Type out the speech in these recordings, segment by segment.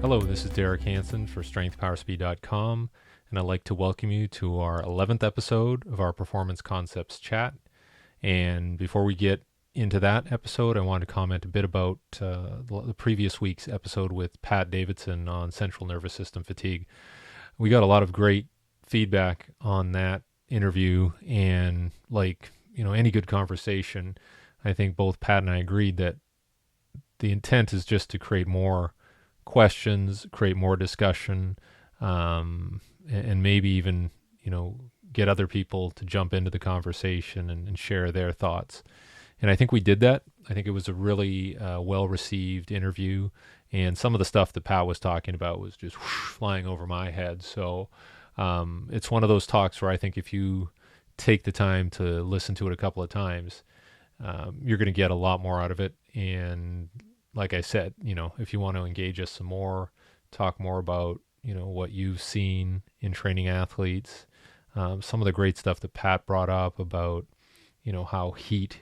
Hello, this is Derek Hansen for StrengthPowerSpeed.com, and I'd like to welcome you to our 11th episode of our Performance Concepts chat. And before we get into that episode, I want to comment a bit about the previous week's episode with Pat Davidson on central nervous system fatigue. We got a lot of great feedback on that interview, and any good conversation, I think both Pat and I agreed that the intent is just to create more questions, create more discussion, and maybe even, get other people to jump into the conversation and share their thoughts. And I think we did that. I think it was a really well-received interview, and some of the stuff that Pat was talking about was just flying over my head. So it's one of those talks where I think if you take the time to listen to it a couple of times, you're going to get a lot more out of it. And like I said, if you want to engage us some more, talk more about, what you've seen in training athletes, some of the great stuff that Pat brought up about, how heat,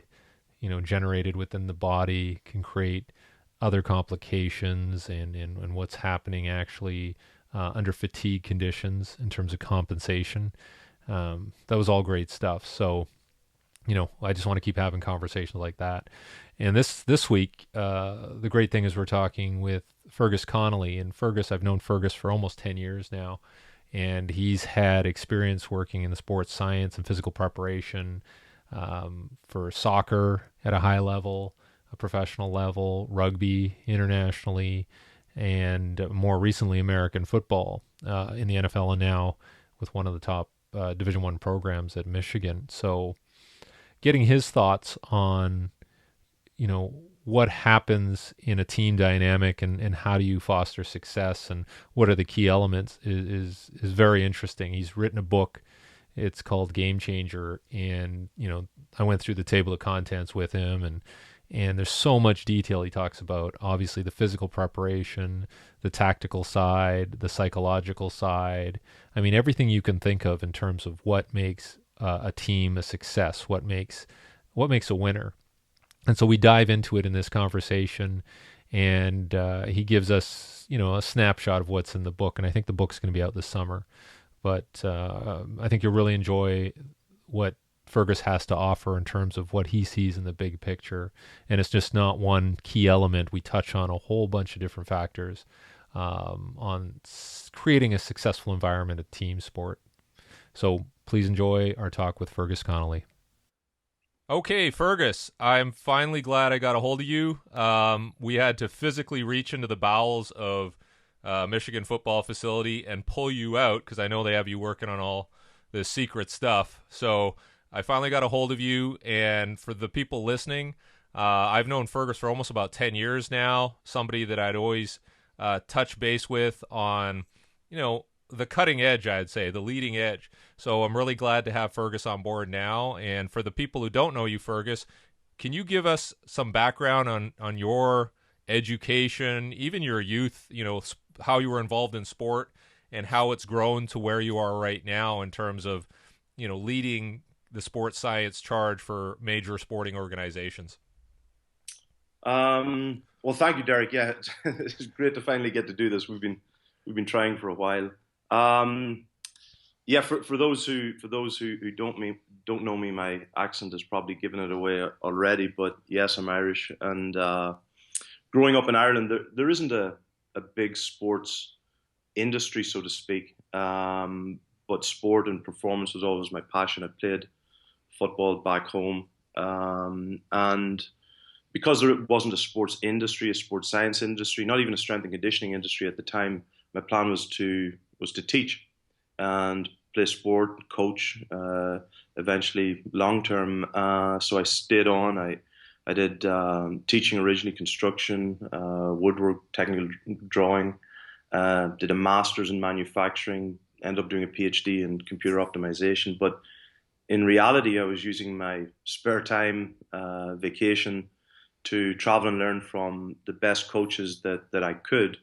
generated within the body can create other complications and what's happening actually under fatigue conditions in terms of compensation. That was all great stuff. So, I just want to keep having conversations like that. And this week, the great thing is we're talking with Fergus Connolly. And I've known Fergus for almost 10 years now. And he's had experience working in the sports science and physical preparation for soccer at a high level, a professional level, rugby internationally, and more recently American football in the NFL, and now with one of the top Division I programs at Michigan. So getting his thoughts on, what happens in a team dynamic and how do you foster success and what are the key elements is very interesting. He's written a book. It's called Game Changer. And, I went through the table of contents with him, and there's so much detail he talks about. Obviously the physical preparation, the tactical side, the psychological side. I mean, everything you can think of in terms of what makes a team a success, what makes a winner. And so we dive into it in this conversation, and he gives us, a snapshot of what's in the book. And I think the book's going to be out this summer. But I think you'll really enjoy what Fergus has to offer in terms of what he sees in the big picture. And it's just not one key element. We touch on a whole bunch of different factors on creating a successful environment of team sport. So please enjoy our talk with Fergus Connolly. Okay, Fergus, I'm finally glad I got a hold of you. We had to physically reach into the bowels of Michigan football facility and pull you out because I know they have you working on all this secret stuff. So I finally got a hold of you, and for the people listening, I've known Fergus for almost about 10 years now, somebody that I'd always touch base with on, the cutting edge, I'd say, the leading edge. So I'm really glad to have Fergus on board now. And for the people who don't know you, Fergus, can you give us some background on your education, even your youth, how you were involved in sport and how it's grown to where you are right now in terms of, leading the sports science charge for major sporting organizations? Well, thank you, Derek. Yeah, it's great to finally get to do this. We've been trying for a while. Yeah, for those who don't know me, my accent has probably given it away already. But yes, I'm Irish, and growing up in Ireland, there isn't a big sports industry, so to speak. But sport and performance was always my passion. I played football back home, and because there wasn't a sports industry, a sports science industry, not even a strength and conditioning industry at the time, my plan was to teach and play sport, coach, eventually long term. So I stayed on. I did teaching originally, construction, woodwork, technical drawing. Did a master's in manufacturing. Ended up doing a PhD in computer optimization. But in reality, I was using my spare time, vacation, to travel and learn from the best coaches that I could.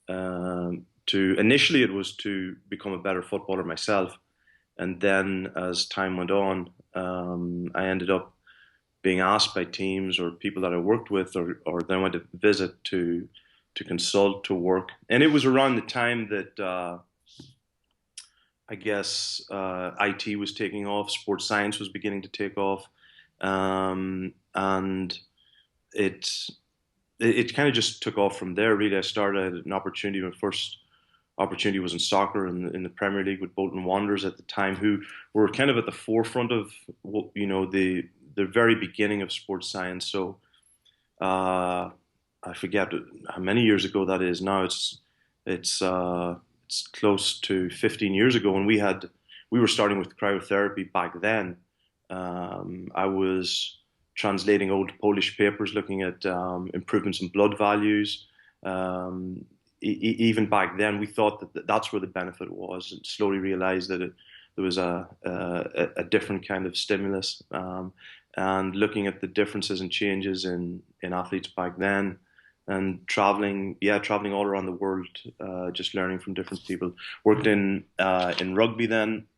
To initially, it was to become a better footballer myself, and then as time went on, I ended up being asked by teams or people that I worked with, or then went to visit to to consult, to work. And it was around the time that I guess IT was taking off, sports science was beginning to take off, and it it kind of just took off from there. Really, I started an opportunity. My first opportunity was in soccer in the Premier League with Bolton Wanderers at the time, who were kind of at the forefront of the very beginning of sports science. So I forget how many years ago that is now. It's close to 15 years ago, and we were starting with cryotherapy back then. I was translating old Polish papers looking at improvements in blood values. Even back then, we thought that that's where the benefit was, and slowly realized that there was a different kind of stimulus. And looking at the differences and changes in athletes back then, and traveling all around the world, just learning from different people. Worked in rugby then,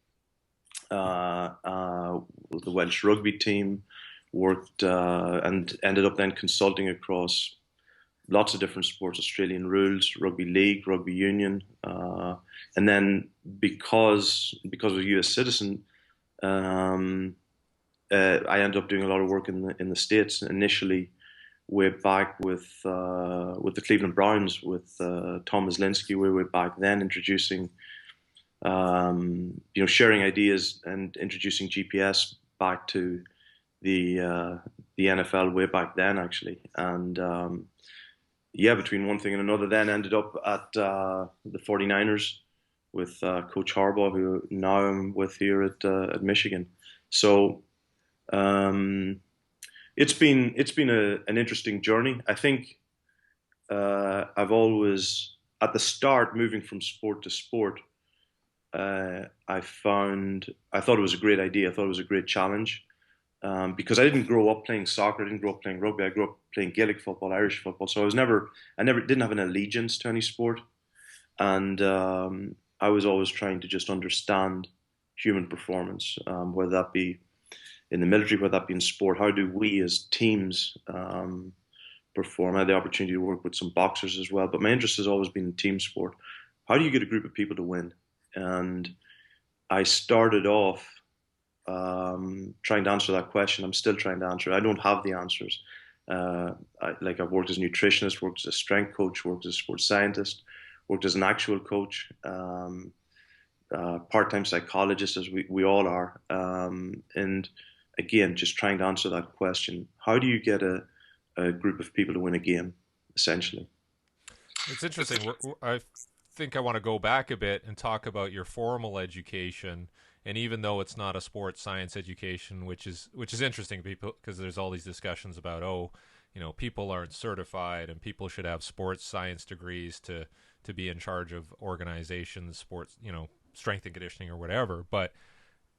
with the Welsh rugby team. Worked and ended up then consulting across lots of different sports: Australian rules, rugby league, rugby union, and then because I was a US citizen, I ended up doing a lot of work in the States initially, way back with the Cleveland Browns, with Tom Myslinski, way back then, introducing sharing ideas and introducing GPS back to the NFL way back then, actually. And between one thing and another, then ended up at the 49ers with Coach Harbaugh, who now I'm with here at Michigan. So it's been an interesting journey. I think I've always, at the start, moving from sport to sport, I thought it was a great idea. I thought it was a great challenge. Because I didn't grow up playing soccer, I didn't grow up playing rugby. I grew up playing Gaelic football, Irish football. So I never didn't have an allegiance to any sport, and I was always trying to just understand human performance, whether that be in the military, whether that be in sport. How do we as teams perform? I had the opportunity to work with some boxers as well, but my interest has always been in team sport. How do you get a group of people to win? And I started off trying to answer that question. I'm still trying to answer it. I don't have the answers. I've worked as a nutritionist, worked as a strength coach, worked as a sports scientist, worked as an actual coach, part-time psychologist, as we all are. And again, just trying to answer that question. How do you get a group of people to win a game, essentially? It's interesting. I think I want to go back a bit and talk about your formal education. And even though it's not a sports science education, which is interesting, people, because there's all these discussions about, people aren't certified and people should have sports science degrees to be in charge of organizations, sports, strength and conditioning or whatever. But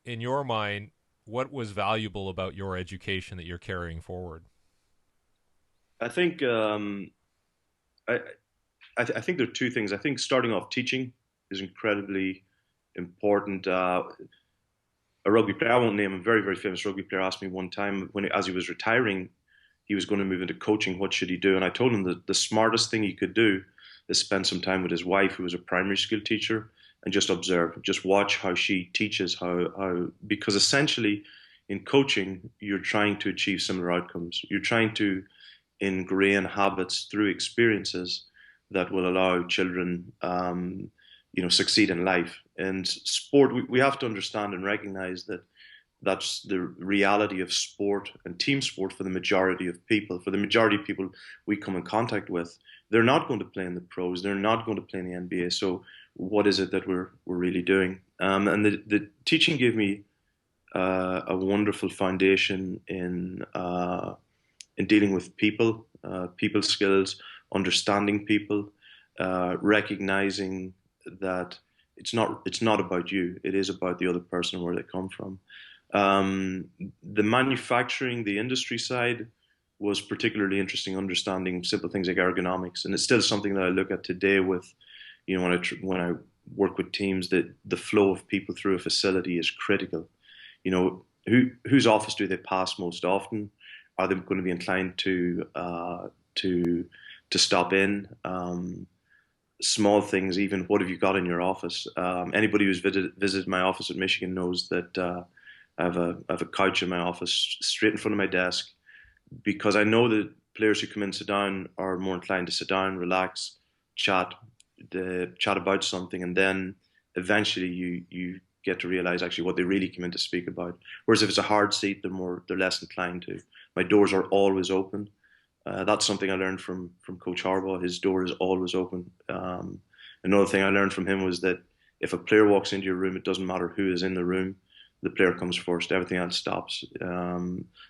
in your mind, what was valuable about your education that you're carrying forward? I think I think there are two things. I think starting off, teaching is incredibly important. A rugby player, I won't name him, a very, very famous rugby player, asked me one time as he was retiring, he was going to move into coaching. What should he do? And I told him that the smartest thing he could do is spend some time with his wife, who was a primary school teacher, and just observe, just watch how she teaches, because essentially in coaching, you're trying to achieve similar outcomes. You're trying to ingrain habits through experiences that will allow children succeed in life. And sport, we have to understand and recognize that that's the reality of sport and team sport for the majority of people. For the majority of people we come in contact with, they're not going to play in the pros. They're not going to play in the NBA. So what is it that we're really doing? And the teaching gave me a wonderful foundation in dealing with people, people skills, understanding people, recognizing that it's not about you. It is about the other person and where they come from. The manufacturing, the industry side was particularly interesting, understanding simple things like ergonomics, and it's still something that I look at today. With when I work with teams, that the flow of people through a facility is critical. Whose office do they pass most often? Are they going to be inclined to to stop in. Small things, even what have you got in your office? Anybody who's visited my office at Michigan knows that I have a couch in my office straight in front of my desk because I know that players who come in sit down are more inclined to sit down, relax, chat, chat about something, and then eventually you get to realize actually what they really came in to speak about. Whereas if it's a hard seat, they're less inclined to. My doors are always open. That's something I learned from Coach Harbaugh. His door is always open. Another thing I learned from him was that if a player walks into your room, it doesn't matter who is in the room. The player comes first. Everything else stops.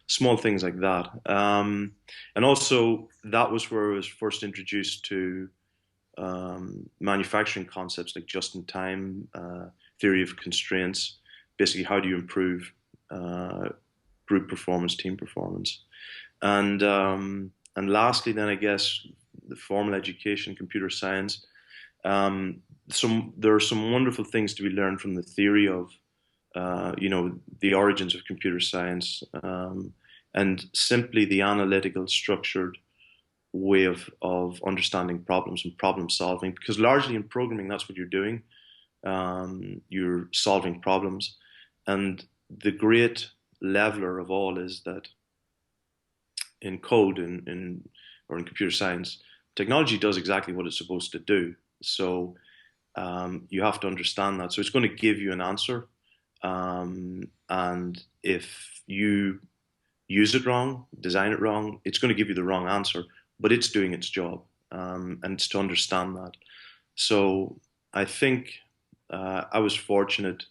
Small things like that. And also, that was where I was first introduced to manufacturing concepts like just-in-time, theory of constraints. Basically, how do you improve group performance, team performance, and lastly, then I guess the formal education, computer science. There are some wonderful things to be learned from the theory of, the origins of computer science, and simply the analytical, structured way of understanding problems and problem solving. Because largely in programming, that's what you're doing. You're solving problems, and the great leveler of all is that in code or in computer science, technology does exactly what it's supposed to do. So you have to understand that. So it's going to give you an answer, and if you use it wrong, design it wrong, it's going to give you the wrong answer. But it's doing its job, and it's to understand that. So I think I was fortunate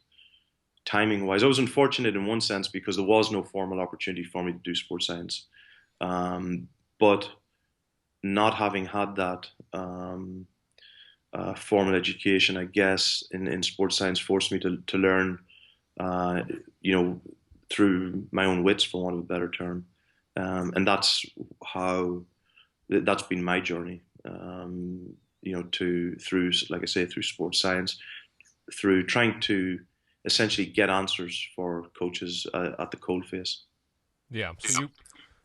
timing wise. I was unfortunate in one sense because there was no formal opportunity for me to do sports science. But not having had that formal education, I guess, in sports science forced me to learn, through my own wits, for want of a better term. And that's been my journey, through, like I say, through sports science, through trying to essentially get answers for coaches at the coalface. Yeah. So you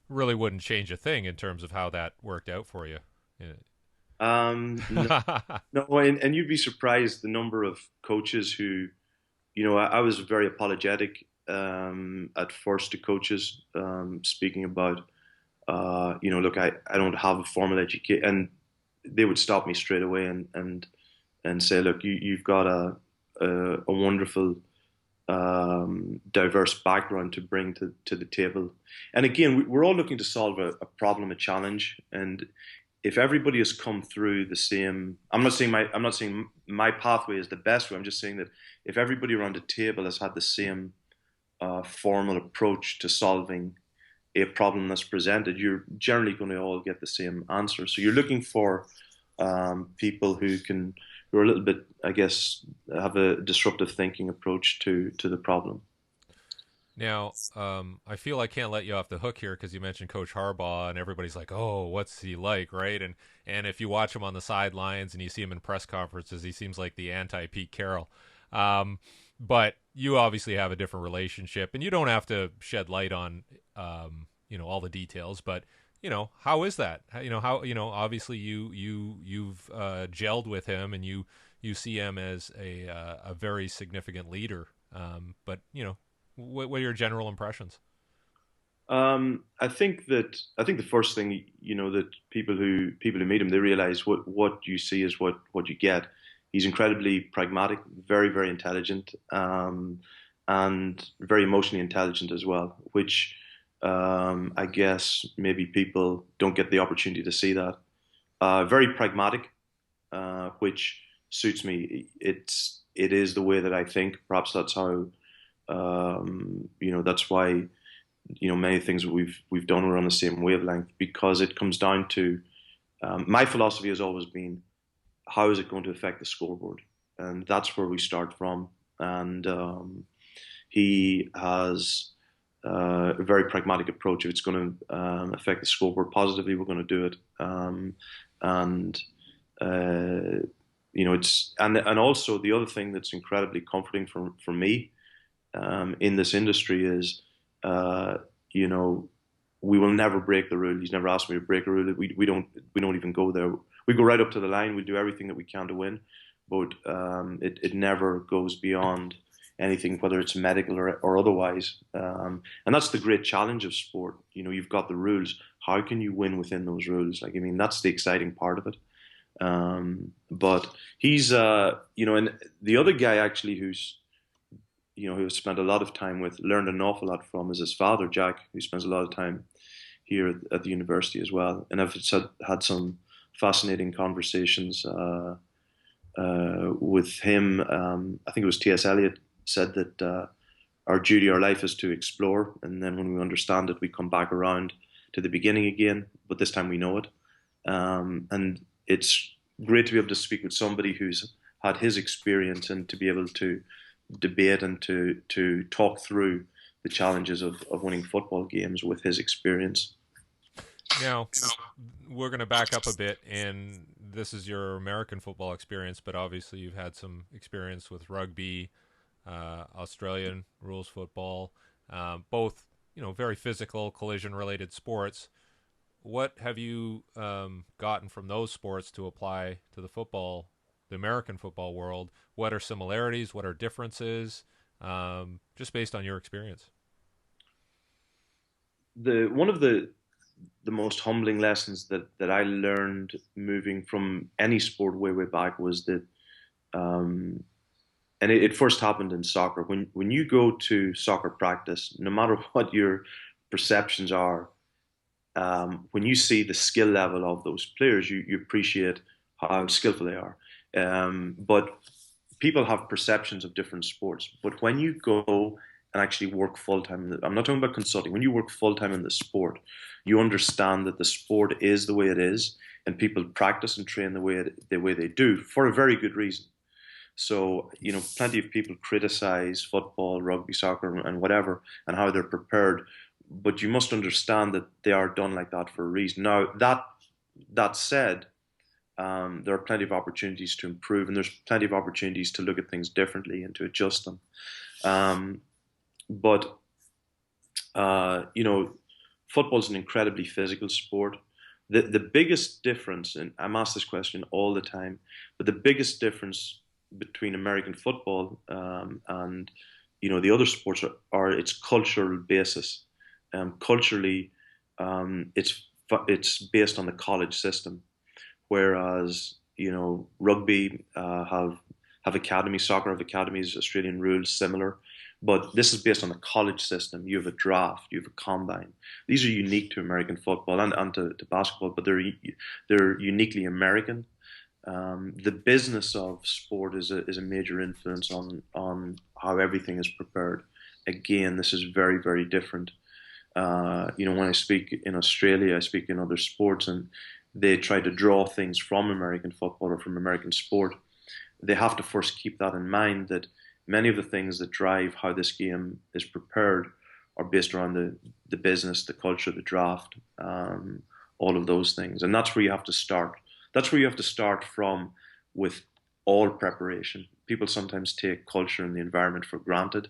really wouldn't change a thing in terms of how that worked out for you. No, no, and you'd be surprised the number of coaches who, I was very apologetic at first to coaches, speaking about, look, I don't have a formal education, and they would stop me straight away and say, look, you've got a wonderful diverse background to bring to the table. And again, we're all looking to solve a problem, a challenge. And if everybody has come through the same, I'm not saying my pathway is the best way. I'm just saying that if everybody around the table has had the same formal approach to solving a problem that's presented, you're generally going to all get the same answer. So you're looking for people who are a little bit, I guess, have a disruptive thinking approach to the problem. Now, I feel I can't let you off the hook here because you mentioned Coach Harbaugh, and everybody's like, "Oh, what's he like?" Right? And if you watch him on the sidelines and you see him in press conferences, he seems like the anti-Pete Carroll. But you obviously have a different relationship, and you don't have to shed light on, all the details. But how is that? Obviously you've gelled with him, and you see him as a very significant leader. But what are your general impressions? I think the first thing, that people who meet him, they realize what you see is what you get. He's incredibly pragmatic, very, very intelligent, and very emotionally intelligent as well, which I guess maybe people don't get the opportunity to see that. Very pragmatic, which suits me. It is the way that I think. Perhaps that's how, that's why, many things that we've done are on the same wavelength, because it comes down to, my philosophy has always been, how is it going to affect the scoreboard? And that's where we start from. And he has a very pragmatic approach. If it's going to affect the scoreboard positively, we're going to do it. And and also the other thing that's incredibly comforting for me in this industry is, we will never break the rule. He's never asked me to break a rule. We don't even go there. We go right up to the line. We do everything that we can to win, but it never goes beyond anything, whether it's medical or otherwise. And that's the great challenge of sport. You know, you've got the rules. How can you win within those rules? Like, I mean, that's the exciting part of it. But he's, and the other guy actually who has spent a lot of time with, learned an awful lot from, is his father, Jack, who spends a lot of time here at the university as well. And I've had some fascinating conversations with him. I think it was T.S. Eliot said that our duty, our life is to explore, and then when we understand it, we come back around to the beginning again, but this time we know it. And it's great to be able to speak with somebody who's had his experience and to be able to debate and to talk through the challenges of winning football games with his experience. Now, we're going to back up a bit, and this is your American football experience, but obviously you've had some experience with rugby, Australian rules football, both, very physical, collision-related sports. What have you gotten from those sports to apply to the American football world? What are similarities? What are differences? Just based on your experience. One of the most humbling lessons that I learned moving from any sport way back was that, and it first happened in soccer. When you go to soccer practice, no matter what your perceptions are, when you see the skill level of those players, you appreciate how skillful they are. But people have perceptions of different sports. But when you go and actually work full time, I'm not talking about consulting. When you work full time in the sport, you understand that the sport is the way it is, and people practice and train the way they do for a very good reason. So, plenty of people criticize football, rugby, soccer, and whatever, and how they're prepared. But you must understand that they are done like that for a reason. Now, that said, there are plenty of opportunities to improve, and there's plenty of opportunities to look at things differently and to adjust them. But football is an incredibly physical sport. The biggest difference, and I'm asked this question all the time, but the biggest difference between American football and the other sports are its cultural basis. Culturally, it's based on the college system, whereas rugby have academies, soccer have academies, Australian rules similar, but this is based on the college system. You have a draft, you have a combine. These are unique to American football and to basketball, but they're uniquely American. The business of sport is a major influence on how everything is prepared. Again, this is very, very different. When I speak in Australia, I speak in other sports, and they try to draw things from American football or from American sport. They have to first keep that in mind, that many of the things that drive how this game is prepared are based around the business, the culture, the draft, all of those things. And that's where you have to start. That's where you have to start from with all preparation. People sometimes take culture and the environment for granted,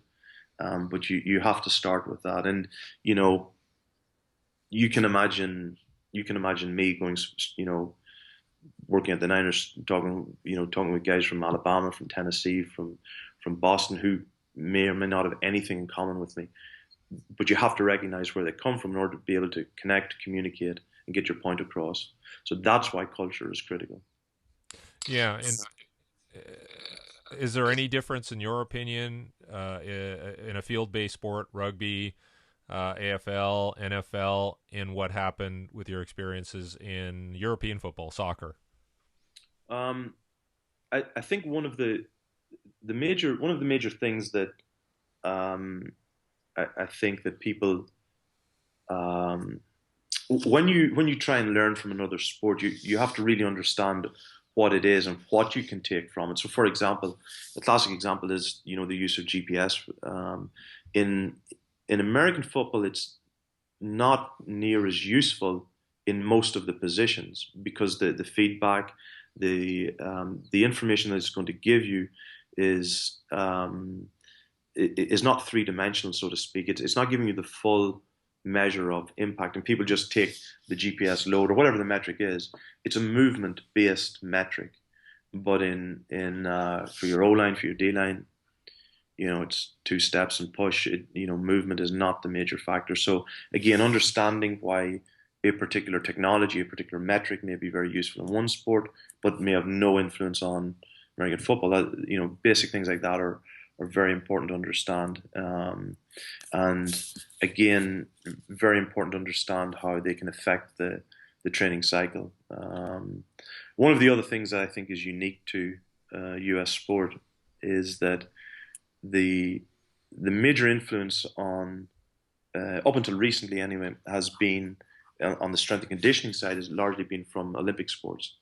but you have to start with that. And you can imagine me going, working at the Niners, talking with guys from Alabama, from Tennessee, from Boston, who may or may not have anything in common with me. But you have to recognize where they come from in order to be able to connect, communicate, and get your point across. So that's why culture is critical. Yeah, and is there any difference, in your opinion, in a field-based sport, rugby, AFL, NFL, in what happened with your experiences in European football, soccer? I think one of the major things that I think that people when you try and learn from another sport, you have to really understand what it is and what you can take from it. So, for example, a classic example is the use of GPS. In American football, it's not near as useful in most of the positions because the feedback, the information that it's going to give you is not three-dimensional, so to speak. It's not giving you the full measure of impact, and people just take the GPS load or whatever the metric is. It's a movement based metric, but in for your O line, for your D line, it's two steps and push. Movement is not the major factor. So again, understanding why a particular technology, a particular metric may be very useful in one sport, but may have no influence on American football. Basic things like that are very important to understand. And again, very important to understand how they can affect the training cycle. One of the other things that I think is unique to US sport is that the major influence on up until recently anyway has been on the strength and conditioning side has largely been from Olympic sports,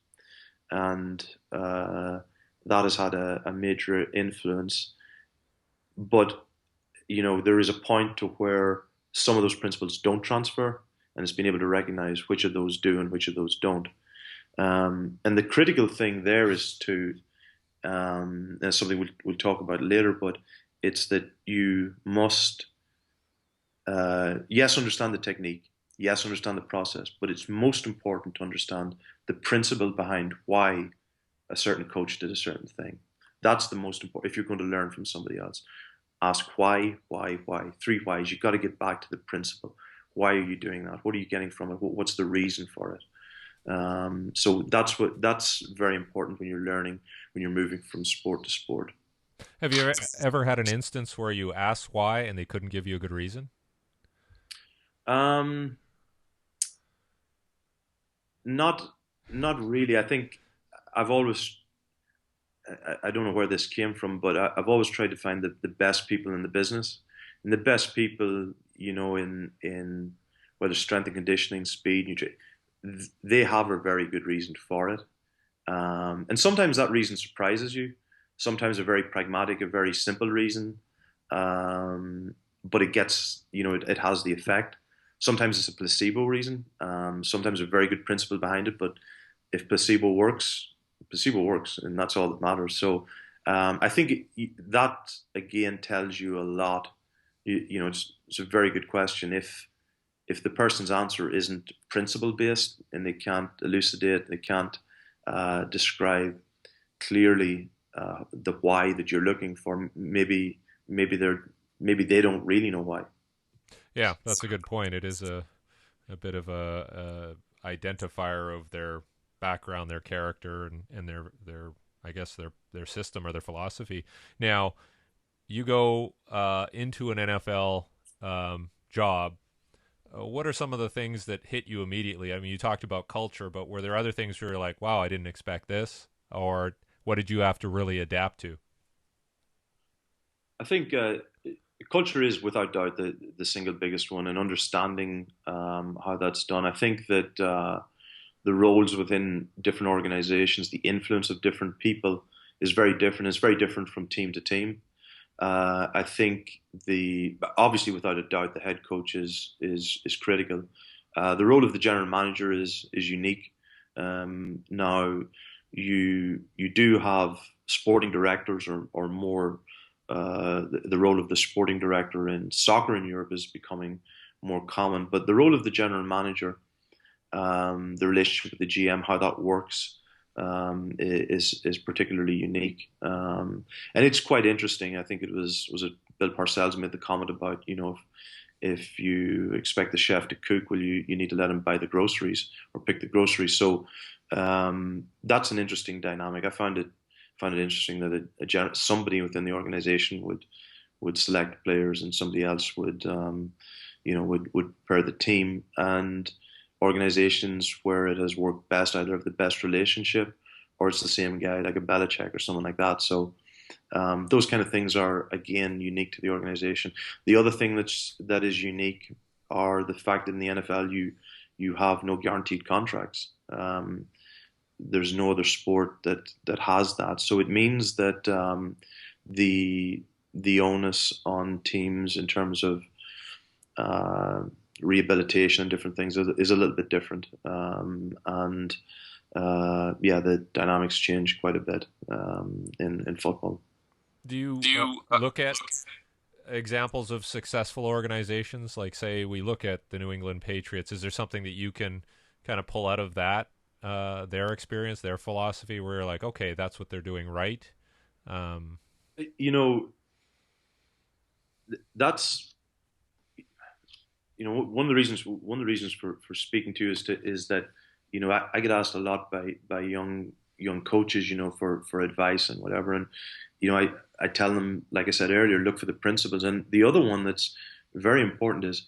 and that has had a major influence. But there is a point to where some of those principles don't transfer, and it's been able to recognize which of those do and which of those don't. And the critical thing there is to that's something we'll talk about later, but it's that you must, yes, understand the technique, yes, understand the process, but it's most important to understand the principle behind why a certain coach did a certain thing. That's the most important. If you're going to learn from somebody else, ask why. Three whys. You've got to get back to the principle. Why are you doing that? What are you getting from it? What's the reason for it? So that's very important when you're learning, when you're moving from sport to sport. Have you ever had an instance where you asked why and they couldn't give you a good reason? Not really. I think I've always, I don't know where this came from, but I've always tried to find the best people in the business, and the best people, in whether strength and conditioning, speed, nutrition, they have a very good reason for it. And sometimes that reason surprises you. Sometimes a very pragmatic, a very simple reason, but it gets, it has the effect. Sometimes it's a placebo reason. Sometimes a very good principle behind it, but if placebo works, and that's all that matters. So I think that again tells you a lot. It's a very good question. If the person's answer isn't principle based and they can't elucidate, they can't describe clearly the why that you're looking for, maybe they don't really know why. Yeah, that's a good point. It is a bit of a identifier of their background, their character, and their I guess their system or their philosophy. Now, you go into an NFL job. What are some of the things that hit you immediately? I mean, you talked about culture, but were there other things where you're like, wow, I didn't expect this? Or what did you have to really adapt to? I think culture is without doubt the single biggest one, and understanding how that's done. I think that the roles within different organizations, the influence of different people is very different. It's very different from team to team. I think obviously without a doubt the head coach is critical. The role of the general manager is unique. Now you do have sporting directors or more. The role of the sporting director in soccer in Europe is becoming more common, but the role of the general manager, the relationship with the GM, how that works, is particularly unique, and it's quite interesting. I think it was Bill Parcells made the comment about if you expect the chef to cook, well you need to let him buy the groceries or pick the groceries. So that's an interesting dynamic. I found it interesting that somebody within the organization would select players and somebody else would pair the team, and organizations where it has worked best either have the best relationship or it's the same guy like a Belichick or someone like that. So those kind of things are again unique to the organization. The other thing that is unique are the fact that in the NFL you have no guaranteed contracts. There's no other sport that has that. So it means that the onus on teams in terms of rehabilitation and different things is a little bit different, and the dynamics change quite a bit in football. Do you look at examples of successful organizations? Like, say, we look at the New England Patriots. Is there something that you can kind of pull out of that, their experience, their philosophy, where you're like, okay, that's what they're doing right? Um, You know, that's one of the reasons for speaking to you is that I get asked a lot by young coaches, for advice and whatever, and I tell them, like I said earlier, look for the principles. And the other one that's very important is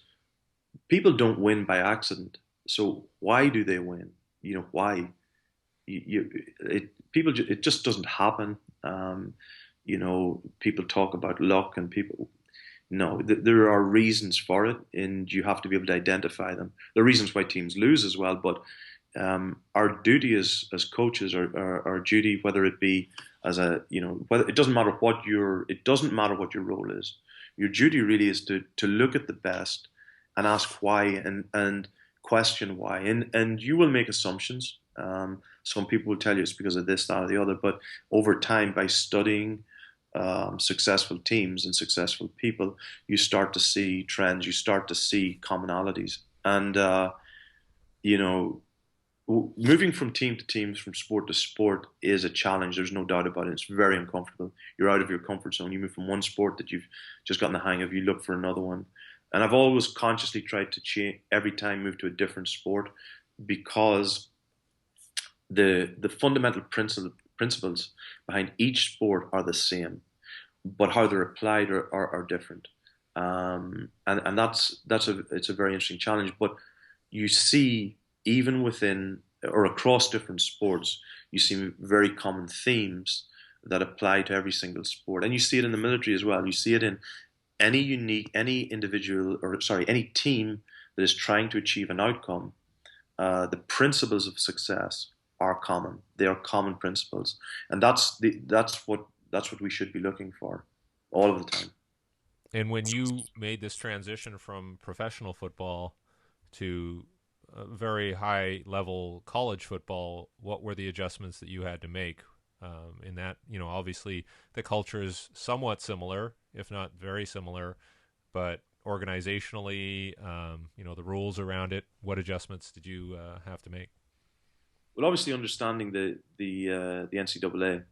people don't win by accident. So why do they win? Why? It just doesn't happen. People talk about luck, and people no, there are reasons for it, and you have to be able to identify them. There are reasons why teams lose as well, but our duty as coaches, our duty, whether it be as whether it doesn't matter what your role is. Your duty really is to look at the best and ask why, and question why, and you will make assumptions. Some people will tell you it's because of this, that, or the other, but over time, by studying successful teams and successful people, you start to see trends, you start to see commonalities, and you know, moving from team to team, from sport to sport, is a challenge. There's no doubt about it. It's very uncomfortable. You're out of your comfort zone. You move from one sport that you've just gotten the hang of, you look for another one. And I've always consciously tried to change every time, move to a different sport, because the fundamental principles behind each sport are the same, but how they're applied are different. And it's a very interesting challenge. But you see, even within or across different sports, you see very common themes that apply to every single sport. And you see it in the military as well. You see it in any individual, or sorry, any team that is trying to achieve an outcome. The principles of success are common. They are common principles, and that's what we should be looking for all of the time. and when you made this transition from professional football to very high level college football, what were the adjustments that you had to make in that? Obviously the culture is somewhat similar, if not very similar, but organizationally, the rules around it, what adjustments did you have to make? Well, obviously understanding the NCAA,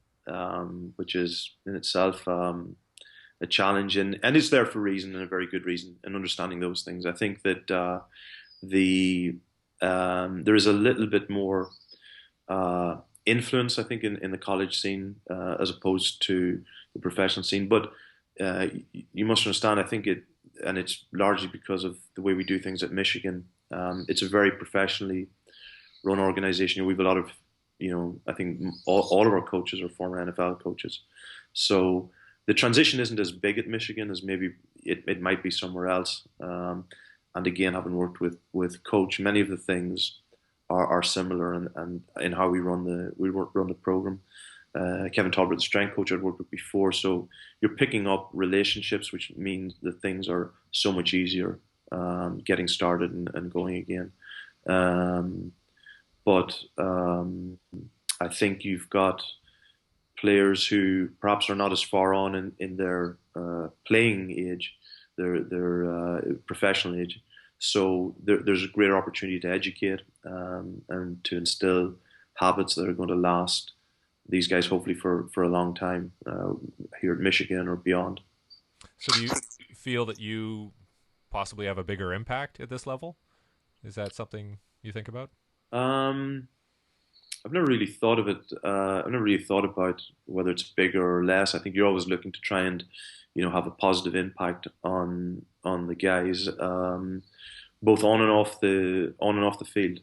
which is in itself a challenge, and it's there for a reason, and a very good reason. And understanding those things, I think that there is a little bit more influence, I think, in the college scene as opposed to the professional scene. But you must understand, I think and it's largely because of the way we do things at Michigan. It's a very professionally run organization. We have a lot of, I think all of our coaches are former NFL coaches. So the transition isn't as big at Michigan as maybe it might be somewhere else. And again, having worked with Coach, many of the things are similar, and in how we run the program. Kevin Tolbert, the strength coach I'd worked with before, so you're picking up relationships, which means that things are so much easier getting started and going again. But I think you've got players who perhaps are not as far on in their playing age, their professional age. So there's a greater opportunity to educate and to instill habits that are going to last these guys hopefully for a long time here at Michigan or beyond. So do you feel that you possibly have a bigger impact at this level? Is that something you think about? Um, I've never really thought of it. I've never really thought about whether it's bigger or less. I think you're always looking to try and, have a positive impact on the guys, both on and off the field,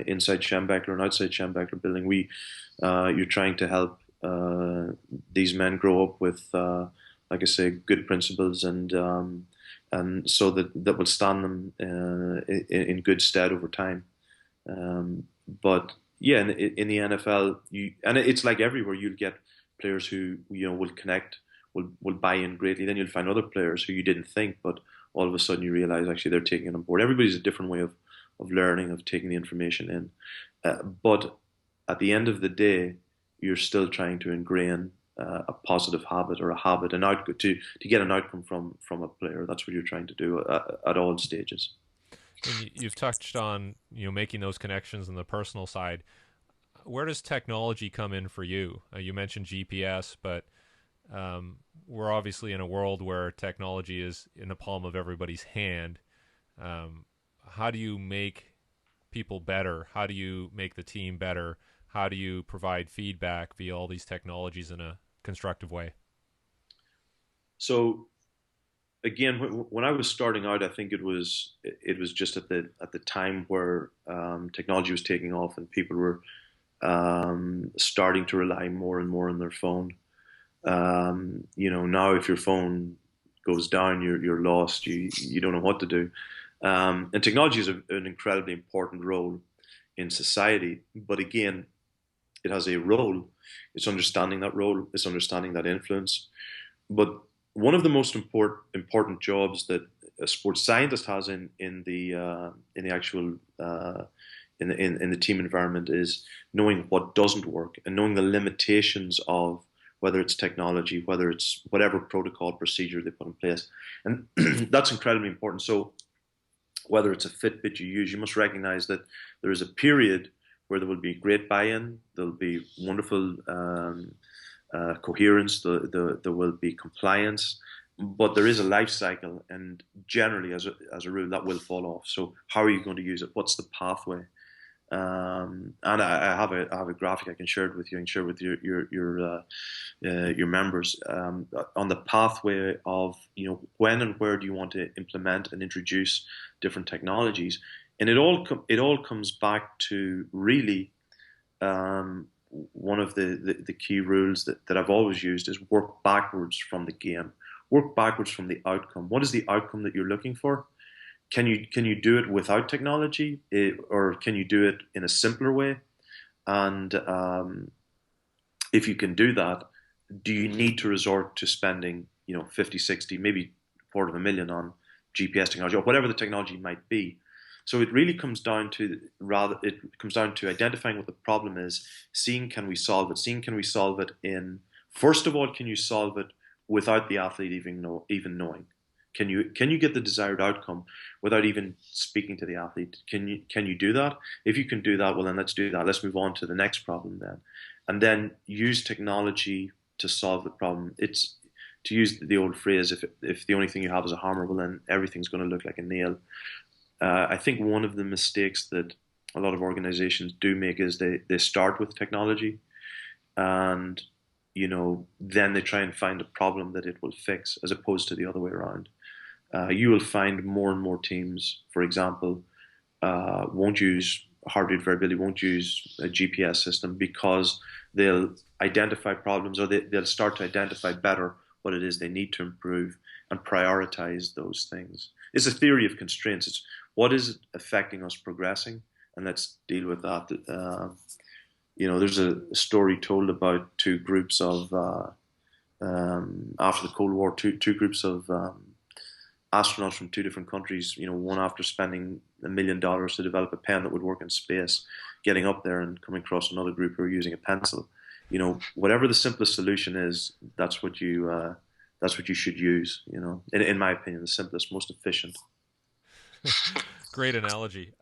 inside Schembechler and outside Schembechler building. You're trying to help these men grow up with, like I say, good principles, and so that will stand them in good stead over time. But yeah, in the NFL, it's like everywhere. You'll get players who will connect, will buy in greatly. Then you'll find other players who you didn't think, but all of a sudden you realize actually they're taking it on board. Everybody's a different way of learning, of taking the information in. But at the end of the day, you're still trying to ingrain a positive habit or a habit, to get an outcome from a player. That's what you're trying to do at all stages. And you've touched on making those connections on the personal side. Where does technology come in for you? You mentioned GPS, but we're obviously in a world where technology is in the palm of everybody's hand. How do you make people better? How do you make the team better? How do you provide feedback via all these technologies in a constructive way? So again, when I was starting out, I think it was just at the time where technology was taking off and people were starting to rely more and more on their phone. Now if your phone goes down, you're lost. You don't know what to do. And technology is an incredibly important role in society. But again, it has a role. It's understanding that role. It's understanding that influence. But one of the most important jobs that a sports scientist has in the actual in the team environment is knowing what doesn't work and knowing the limitations of whether it's technology, whether it's whatever protocol procedure they put in place, and that's incredibly important. So whether it's a Fitbit you use, you must recognize that there is a period where there will be great buy-in, there'll be wonderful coherence, there will be compliance, but there is a life cycle, and generally, as a rule, that will fall off. So how are you going to use it? What's the pathway? And I have a graphic I can share it with you and share with your members on the pathway of when and where do you want to implement and introduce different technologies, and it all comes back to really one of the key rules that I've always used is work backwards from the game, work backwards from the outcome. What is the outcome that you're looking for? Can you do it without technology, or can you do it in a simpler way? And if you can do that, do you need to resort to spending 50, 60, maybe $250,000 on GPS technology or whatever the technology might be? So it really comes down to identifying what the problem is, seeing can we solve it in, first of all, can you solve it without the athlete even knowing? Can you get the desired outcome without even speaking to the athlete? Can you do that? If you can do that, well then let's do that. Let's move on to the next problem then, and then use technology to solve the problem. It's, to use the old phrase, if the only thing you have is a hammer, well then everything's going to look like a nail. I think one of the mistakes that a lot of organizations do make is they start with technology, and then they try and find a problem that it will fix, as opposed to the other way around. You will find more and more teams, for example, won't use heart rate variability, won't use a GPS system because they'll identify problems, or they'll start to identify better what it is they need to improve and prioritize those things. It's a theory of constraints. It's what is affecting us progressing, and let's deal with that. There's a story told about two groups of after the Cold War, two groups of astronauts from two different countries. One after spending $1 million to develop a pen that would work in space, getting up there and coming across another group who are using a pencil. Whatever the simplest solution is, that's what you should use. In my opinion, the simplest, most efficient. Great analogy.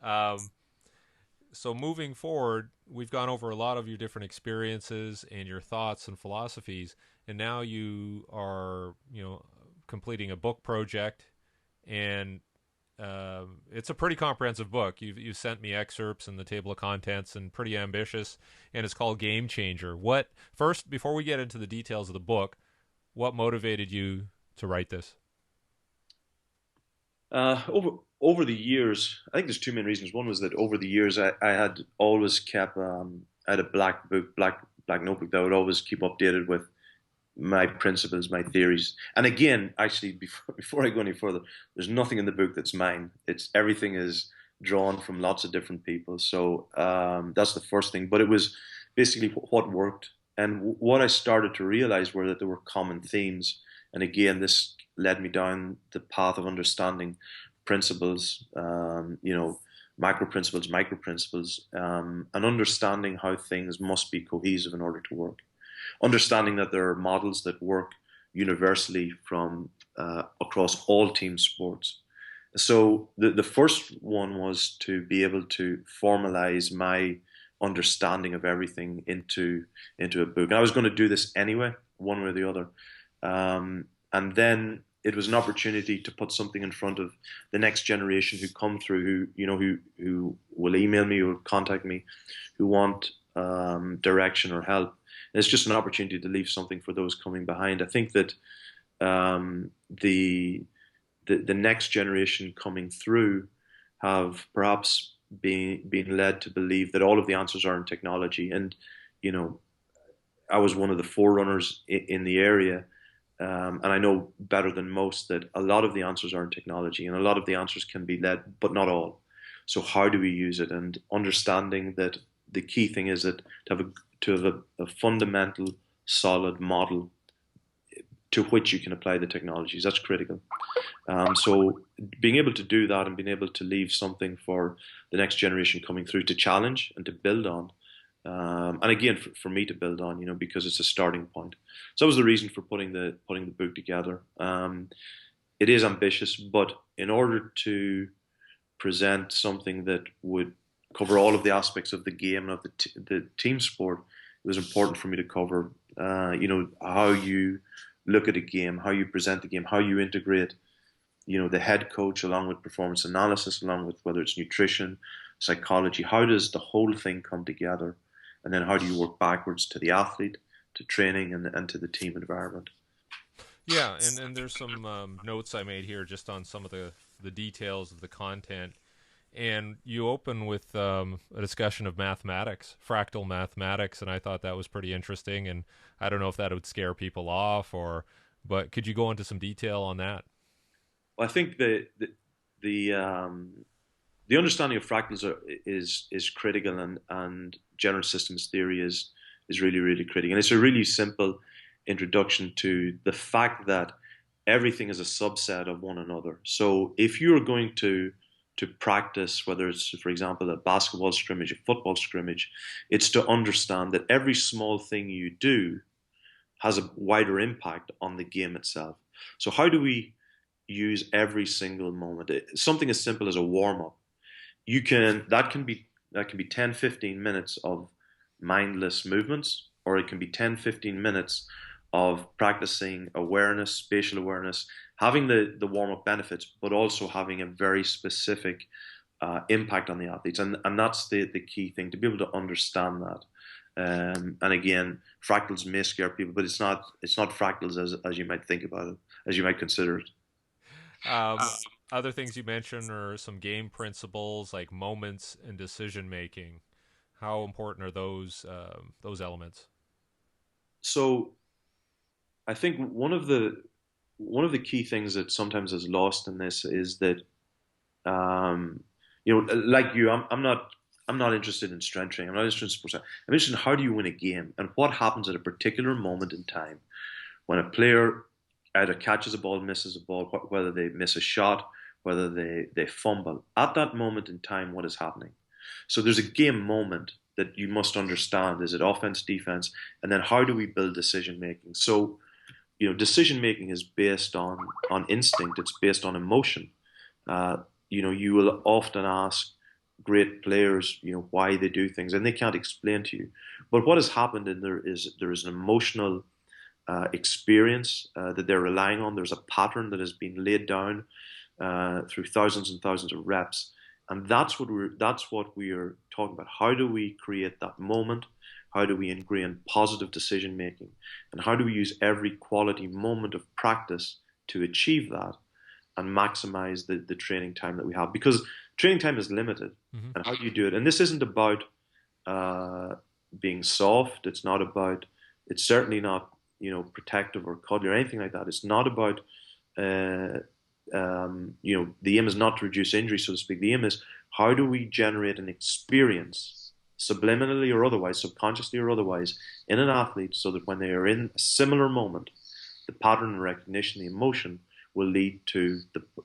So moving forward, we've gone over a lot of your different experiences and your thoughts and philosophies, and now you are, completing a book project, and it's a pretty comprehensive book. You've sent me excerpts and the table of contents, and pretty ambitious, and it's called Game Changer. First, before we get into the details of the book, what motivated you to write this? Over the years, I think there's two main reasons. One was that over the years, I had always kept I had a black notebook that I would always keep updated with my principles, my theories. And again, actually, before I go any further, there's nothing in the book that's mine. Everything is drawn from lots of different people. So that's the first thing. But it was basically what worked, and what I started to realize were that there were common themes. And again, this led me down the path of understanding principles, macro principles, micro principles, and understanding how things must be cohesive in order to work. understanding that there are models that work universally from across all team sports. So the first one was to be able to formalize my understanding of everything into a book. And I was going to do this anyway, one way or the other. And then it was an opportunity to put something in front of the next generation who come through, who will email me, who will contact me, who want direction or help. And it's just an opportunity to leave something for those coming behind. I think that the next generation coming through have perhaps been led to believe that all of the answers are in technology. And I was one of the forerunners in the area. And I know better than most that a lot of the answers are in technology, and a lot of the answers can be led, but not all. So how do we use it? And understanding that the key thing is that to have a fundamental, solid model to which you can apply the technologies. That's critical. So being able to do that and being able to leave something for the next generation coming through to challenge and to build on. And again, for me to build on, because it's a starting point. So that was the reason for putting the book together. It is ambitious, but in order to present something that would cover all of the aspects of the game and of the team sport, it was important for me to cover, how you look at a game, how you present the game, how you integrate, the head coach along with performance analysis, along with whether it's nutrition, psychology. How does the whole thing come together? And then how do you work backwards to the athlete, to training, and to the team environment? Yeah, and there's some notes I made here just on some of the details of the content. And you open with a discussion of mathematics, fractal mathematics, and I thought that was pretty interesting. And I don't know if that would scare people off, but could you go into some detail on that? Well, I think the understanding of fractals is critical, and general systems theory is really, really critical. And it's a really simple introduction to the fact that everything is a subset of one another. So if you're going to practice, whether it's, for example, a basketball scrimmage, a football scrimmage, it's to understand that every small thing you do has a wider impact on the game itself. So how do we use every single moment? Something as simple as a warm-up. That can be 10, 15 minutes of mindless movements, or it can be 10, 15 minutes of practicing awareness, spatial awareness, having the warm-up benefits, but also having a very specific impact on the athletes. And that's the key thing, to be able to understand that. And again, fractals may scare people, but it's not fractals as you might think about it, as you might consider it. Other things you mentioned are some game principles like moments and decision making. How important are those elements? So I think one of the key things that sometimes is lost in this is that like you, I'm not interested in strength training. I'm not interested in sports. I'm interested in how do you win a game and what happens at a particular moment in time when a player either catches a ball, misses a ball, whether they miss a shot, whether they fumble. At that moment in time, what is happening? So there's a game moment that you must understand. Is it offense, defense? And then how do we build decision making? So, decision making is based on instinct. It's based on emotion. You will often ask great players, why they do things, and they can't explain to you. But what has happened in there is an emotional experience that they're relying on. There's a pattern that has been laid down through thousands and thousands of reps, and that's what we are talking about. How do we create that moment? How do we ingrain positive decision making? And how do we use every quality moment of practice to achieve that and maximize the training time that we have? Because training time is limited. Mm-hmm. And how do you do it? And this isn't about being soft. It's certainly not, protective or cuddly or anything like that. It's not about, the aim is not to reduce injury, so to speak. The aim is how do we generate an experience, subliminally or otherwise, subconsciously or otherwise, in an athlete so that when they are in a similar moment, the pattern recognition, the emotion will lead to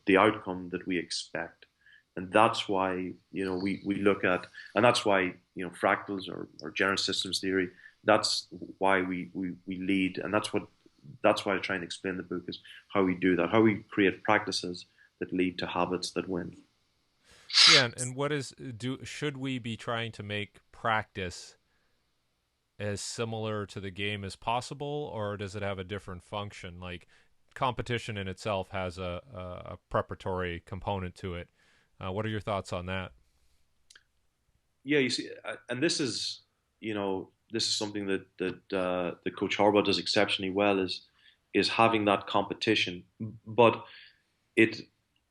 the outcome that we expect. And that's why, we look at, and that's why, fractals or general systems theory that's why we lead, and that's why I try and explain the book is how we do that, how we create practices that lead to habits that win. Yeah, and what is do should we be trying to make practice as similar to the game as possible, or does it have a different function? Like competition in itself has a preparatory component to it. What are your thoughts on that? Yeah, you see, and this is something that Coach Harbaugh does exceptionally well is having that competition, but it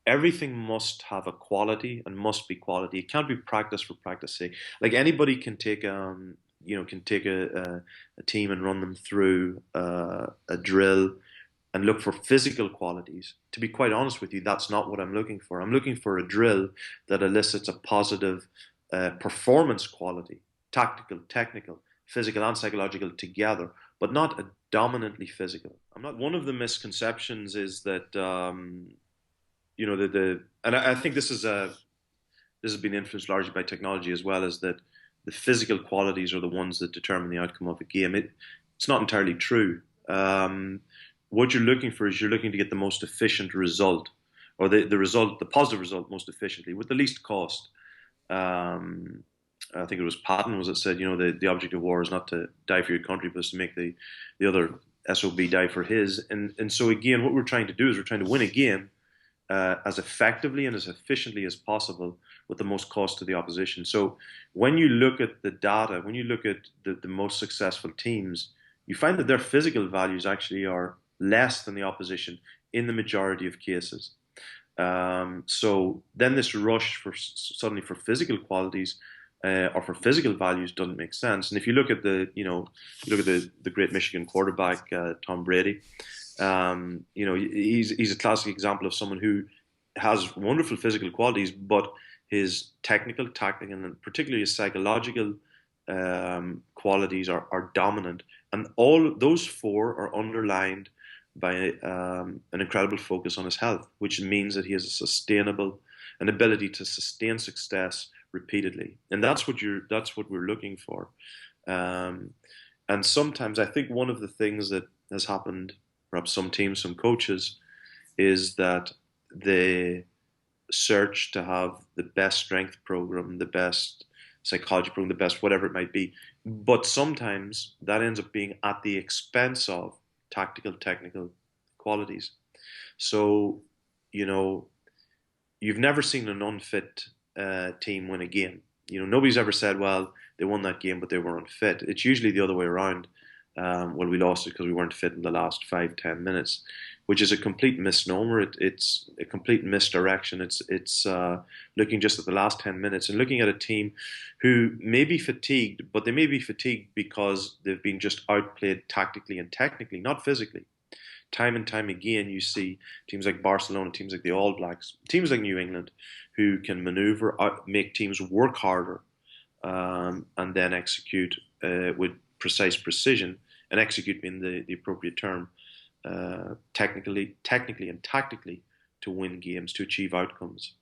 everything must have a quality and must be quality. It can't be practice for practice sake. Like anybody can take can take a team and run them through a drill and look for physical qualities. To be quite honest with you, that's not what I'm looking for. I'm looking for a drill that elicits a positive performance quality, tactical, technical, physical, and psychological together, but not a dominantly physical. I'm not. One of the misconceptions is that and I think this has been influenced largely by technology as well, is that the physical qualities are the ones that determine the outcome of a game. It's not entirely true. What you're looking for is you're looking to get the most efficient result, or the positive result most efficiently with the least cost. Um, I think it was Patton was it said, the object of war is not to die for your country, but it's to make the other SOB die for his. And so again, what we're trying to do is we're trying to win a game as effectively and as efficiently as possible with the most cost to the opposition. So when you look at the data, when you look at the most successful teams, you find that their physical values actually are less than the opposition in the majority of cases. So then this rush for suddenly for physical qualities or for physical values doesn't make sense. And if you look at the great Michigan quarterback Tom Brady, he's a classic example of someone who has wonderful physical qualities, but his technical, tactical, and particularly his psychological qualities are dominant. And all those four are underlined by an incredible focus on his health, which means that he has an ability to sustain success repeatedly, and that's what we're looking for. Um, and sometimes I think one of the things that has happened, perhaps some teams, some coaches, is that they search to have the best strength program, the best psychology program, the best whatever it might be. But sometimes that ends up being at the expense of tactical, technical qualities. So, you know, you've never seen an unfit team win a game. Nobody's ever said, well, they won that game, but they were unfit. It's usually the other way around. Well, we lost it because we weren't fit in the last 5-10 minutes, which is a complete misnomer. It's a complete misdirection. It's looking just at the last 10 minutes and looking at a team who may be fatigued, but they may be fatigued because they've been just outplayed tactically and technically, not physically. Time and time again, you see teams like Barcelona, teams like the All Blacks, teams like New England, who can maneuver, make teams work harder, and then execute with precise precision, and execute being the appropriate term, technically and tactically to win games, to achieve outcomes.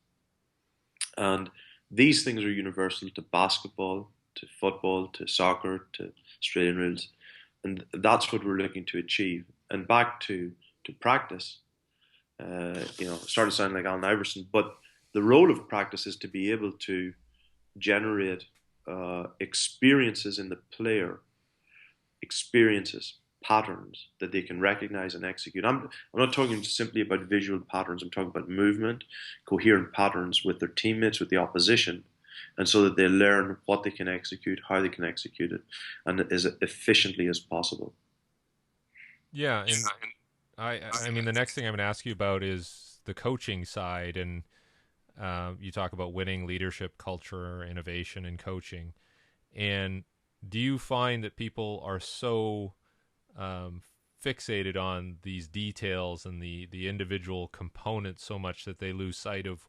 And these things are universal to basketball, to football, to soccer, to Australian rules, and that's what we're looking to achieve. And back to practice, started sounding like Allen Iverson, but the role of practice is to be able to generate experiences in the player, experiences, patterns that they can recognize and execute. I'm not talking simply about visual patterns. I'm talking about movement, coherent patterns with their teammates, with the opposition, and so that they learn what they can execute, how they can execute it, and as efficiently as possible. Yeah, and I mean the next thing I'm going to ask you about is the coaching side, and you talk about winning, leadership, culture, innovation, and coaching. And do you find that people are so fixated on these details and the individual components so much that they lose sight of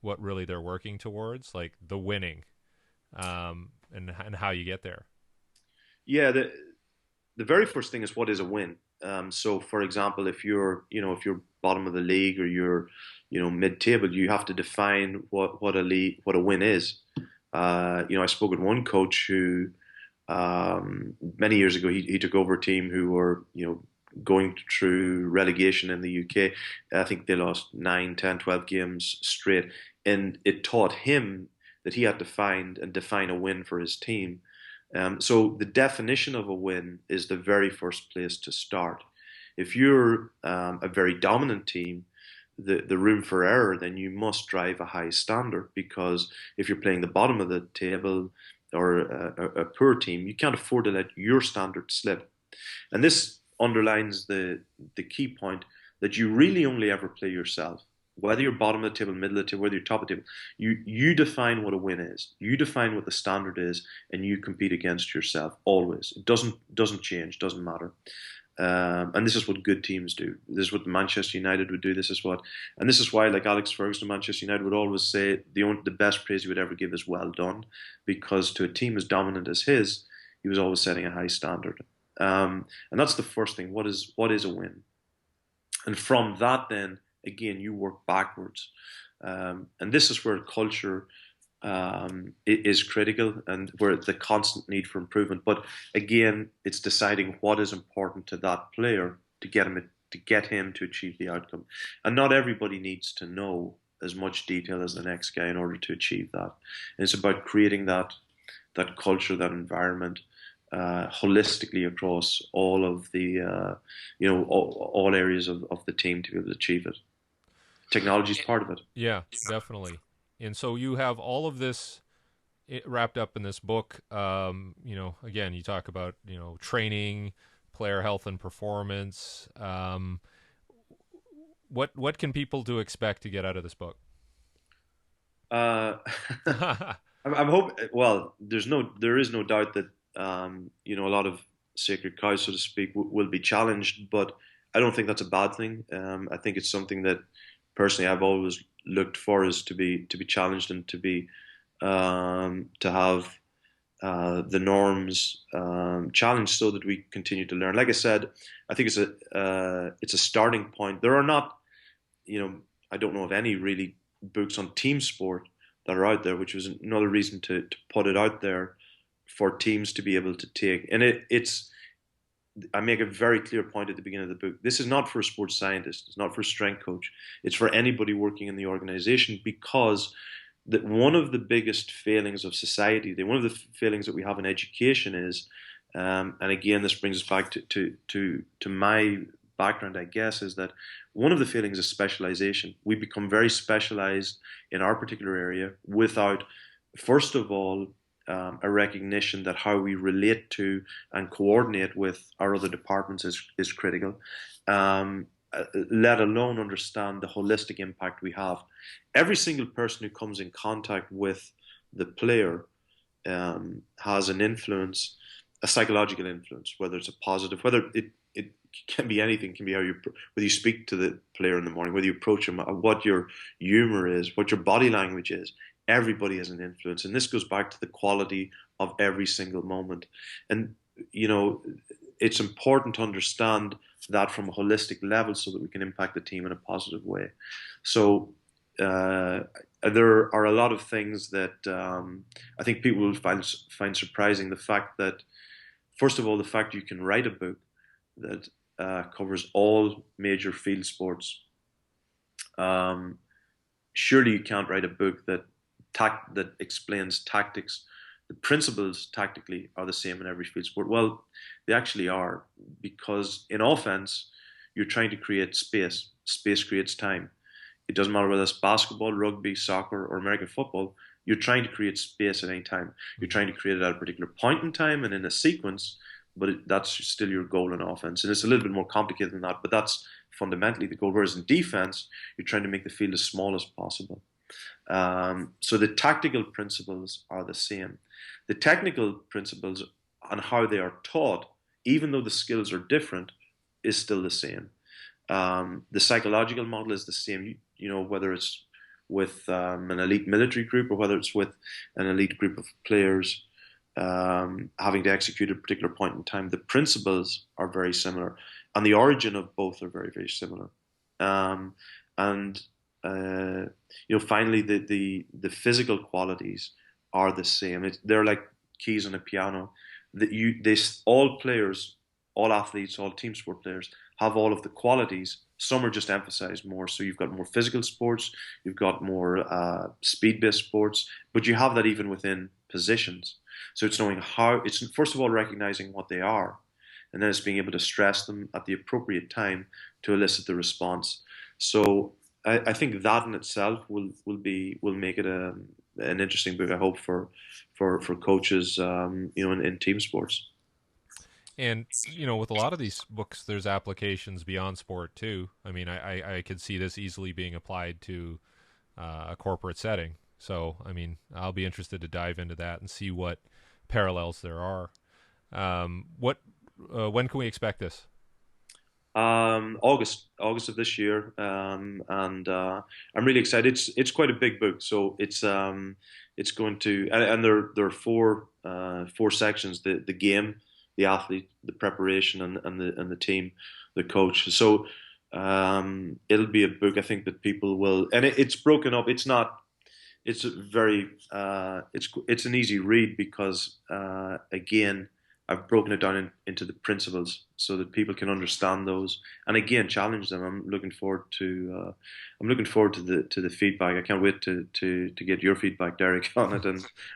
what really they're working towards, like the winning, and how you get there? Yeah, the very first thing is what is a win. So, for example, if you're bottom of the league or you're mid-table, you have to define what a win is. I spoke with one coach who Many years ago, he took over a team who were, going through relegation in the UK. I think they lost 9, 10, 12 games straight. And it taught him that he had to find and define a win for his team. So the definition of a win is the very first place to start. If you're a very dominant team, the room for error, then you must drive a high standard, because if you're playing the bottom of the table or a poor team, you can't afford to let your standard slip. And this underlines the key point that you really only ever play yourself. Whether you're bottom of the table, middle of the table, whether you're top of the table, you define what a win is. You define what the standard is, and you compete against yourself always. It doesn't change, doesn't matter. And this is what good teams do. This is what Manchester United would do. And this is why, like Alex Ferguson, Manchester United would always say the best praise he would ever give is well done, because to a team as dominant as his, he was always setting a high standard. And that's the first thing. What is a win? And from that, then again, you work backwards. And this is where culture is critical, and where the constant need for improvement. But again, it's deciding what is important to that player to get him to achieve the outcome. And not everybody needs to know as much detail as the next guy in order to achieve that. And it's about creating that culture, that environment, holistically across all of the all areas of the team to be able to achieve it. Technology is part of it. Yeah, definitely. And so you have all of this wrapped up in this book. Again, you talk about training, player health and performance. What can people to expect to get out of this book? I'm hoping. Well, there is no doubt that a lot of sacred cows, so to speak, will be challenged, but I don't think that's a bad thing. I think it's something that personally I've always looked for, is to be challenged, and to have the norms challenged, so that we continue to learn. Like I said, I think it's a starting point. There are not, I don't know of any really books on team sport that are out there, which was another reason to put it out there for teams to be able to take. And it's I make a very clear point at the beginning of the book. This is not for a sports scientist. It's not for a strength coach. It's for anybody working in the organization, because one of the biggest failings of society, one of the failings that we have in education is, and again, this brings us back to my background, I guess, is that one of the failings is specialization. We become very specialized in our particular area without, first of all, a recognition that how we relate to and coordinate with our other departments is critical, let alone understand the holistic impact we have. Every single person who comes in contact with the player has an influence, a psychological influence, whether it's a positive, whether it can be anything, it can be whether you speak to the player in the morning, whether you approach him, what your humor is, what your body language is. Everybody has an influence, and this goes back to the quality of every single moment. And it's important to understand that from a holistic level, so that we can impact the team in a positive way. So there are a lot of things that I think people will find surprising. The fact that, first of all, the fact you can write a book that covers all major field sports. Surely you can't write a book that explains tactics. The principles tactically are the same in every field sport. Well, they actually are, because in offense, you're trying to create space. Space creates time. It doesn't matter whether it's basketball, rugby, soccer, or American football. You're trying to create space at any time. You're trying to create it at a particular point in time and in a sequence, but that's still your goal in offense. And it's a little bit more complicated than that, but that's fundamentally the goal. Whereas in defense, you're trying to make the field as small as possible. So the tactical principles are the same. The technical principles and how they are taught, even though the skills are different, is still the same. The psychological model is the same. Whether it's with an elite military group, or whether it's with an elite group of players having to execute a particular point in time, the principles are very similar, and the origin of both are very, very similar. And finally, the physical qualities are the same. They're like keys on a piano. that all players, all athletes, all team sport players have all of the qualities. Some are just emphasized more. So you've got more physical sports, you've got more speed-based sports, but you have that even within positions. So it's knowing how. It's first of all recognizing what they are, and then it's being able to stress them at the appropriate time to elicit the response. So I think that in itself will make it an interesting book. I hope for coaches, in team sports. And with a lot of these books, there's applications beyond sport too. I mean, I could see this easily being applied to a corporate setting. So, I mean, I'll be interested to dive into that and see what parallels there are. What when can we expect this? August of this year, and I'm really excited. It's quite a big book, so it's going to, and there are four sections: the game, the athlete, the preparation, and the team, the coach. So it'll be a book I think that people will, and it's broken up. It's not. It's very. It's an easy read because again, I've broken it down into the principles so that people can understand those, and again challenge them. I'm looking forward to the feedback. I can't wait to get your feedback, Derek, on it,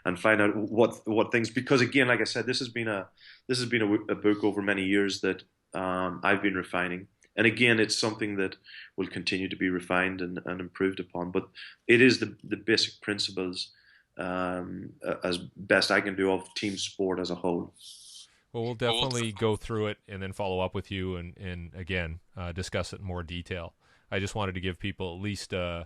and find out what things, because again, like I said, this has been a book over many years that I've been refining, and again, it's something that will continue to be refined and improved upon. But it is the basic principles, as best I can do, of team sport as a whole. Well, we'll definitely go through it and then follow up with you and again discuss it in more detail. I just wanted to give people at least a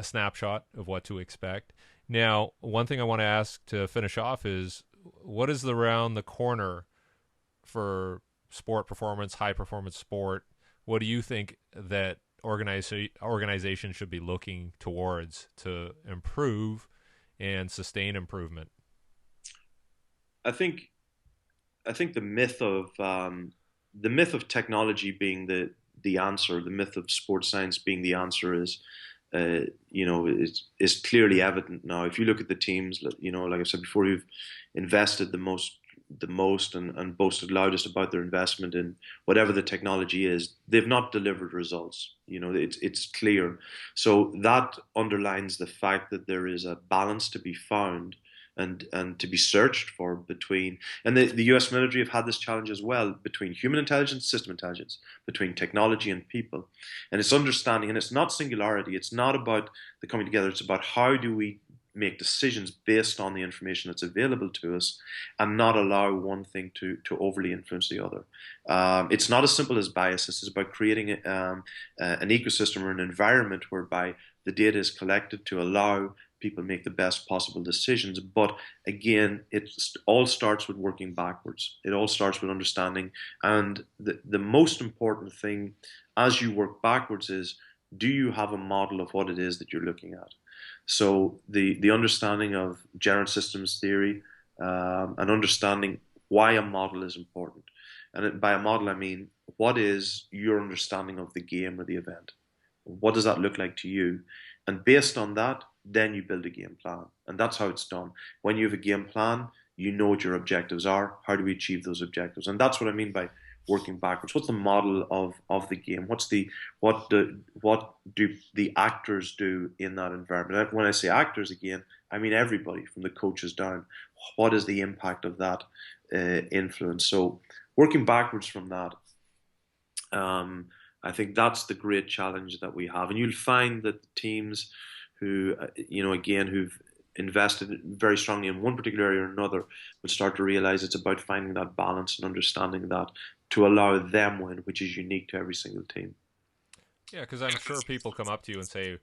snapshot of what to expect. Now, one thing I want to ask to finish off is, what is around the corner for sport performance, high performance sport? What do you think that organizations should be looking towards to improve and sustain improvement? I think I think the myth of technology being the answer, the myth of sports science being the answer is clearly evident now. If you look at the teams, like I said before, who've invested the most and boasted loudest about their investment in whatever the technology is, they've not delivered results. It's clear. So that underlines the fact that there is a balance to be found and to be searched for between, and the US military have had this challenge as well, between human intelligence, system intelligence, between technology and people. And it's understanding, and it's not singularity, it's not about the coming together, it's about how do we make decisions based on the information that's available to us and not allow one thing to overly influence the other. It's not as simple as biases. It's about creating an ecosystem or an environment whereby the data is collected to allow people make the best possible decisions. But again, it all starts with working backwards. It all starts with understanding. And the most important thing as you work backwards is, do you have a model of what it is that you're looking at? So the understanding of general systems theory, and understanding why a model is important. And by a model, I mean, what is your understanding of the game or the event? What does that look like to you? And based on that, then you build a game plan. And that's how it's done. When you have a game plan, you know what your objectives are. How do we achieve those objectives? And that's what I mean by working backwards. What's the model of the game? What do the actors do in that environment? When I say actors again, I mean everybody from the coaches down. What is the impact of that influence? So working backwards from that, I think that's the great challenge that we have. And you'll find that the teams who, again, who've invested very strongly in one particular area or another, will start to realize it's about finding that balance and understanding that to allow them win, which is unique to every single team. Yeah, because I'm sure people come up to you and say,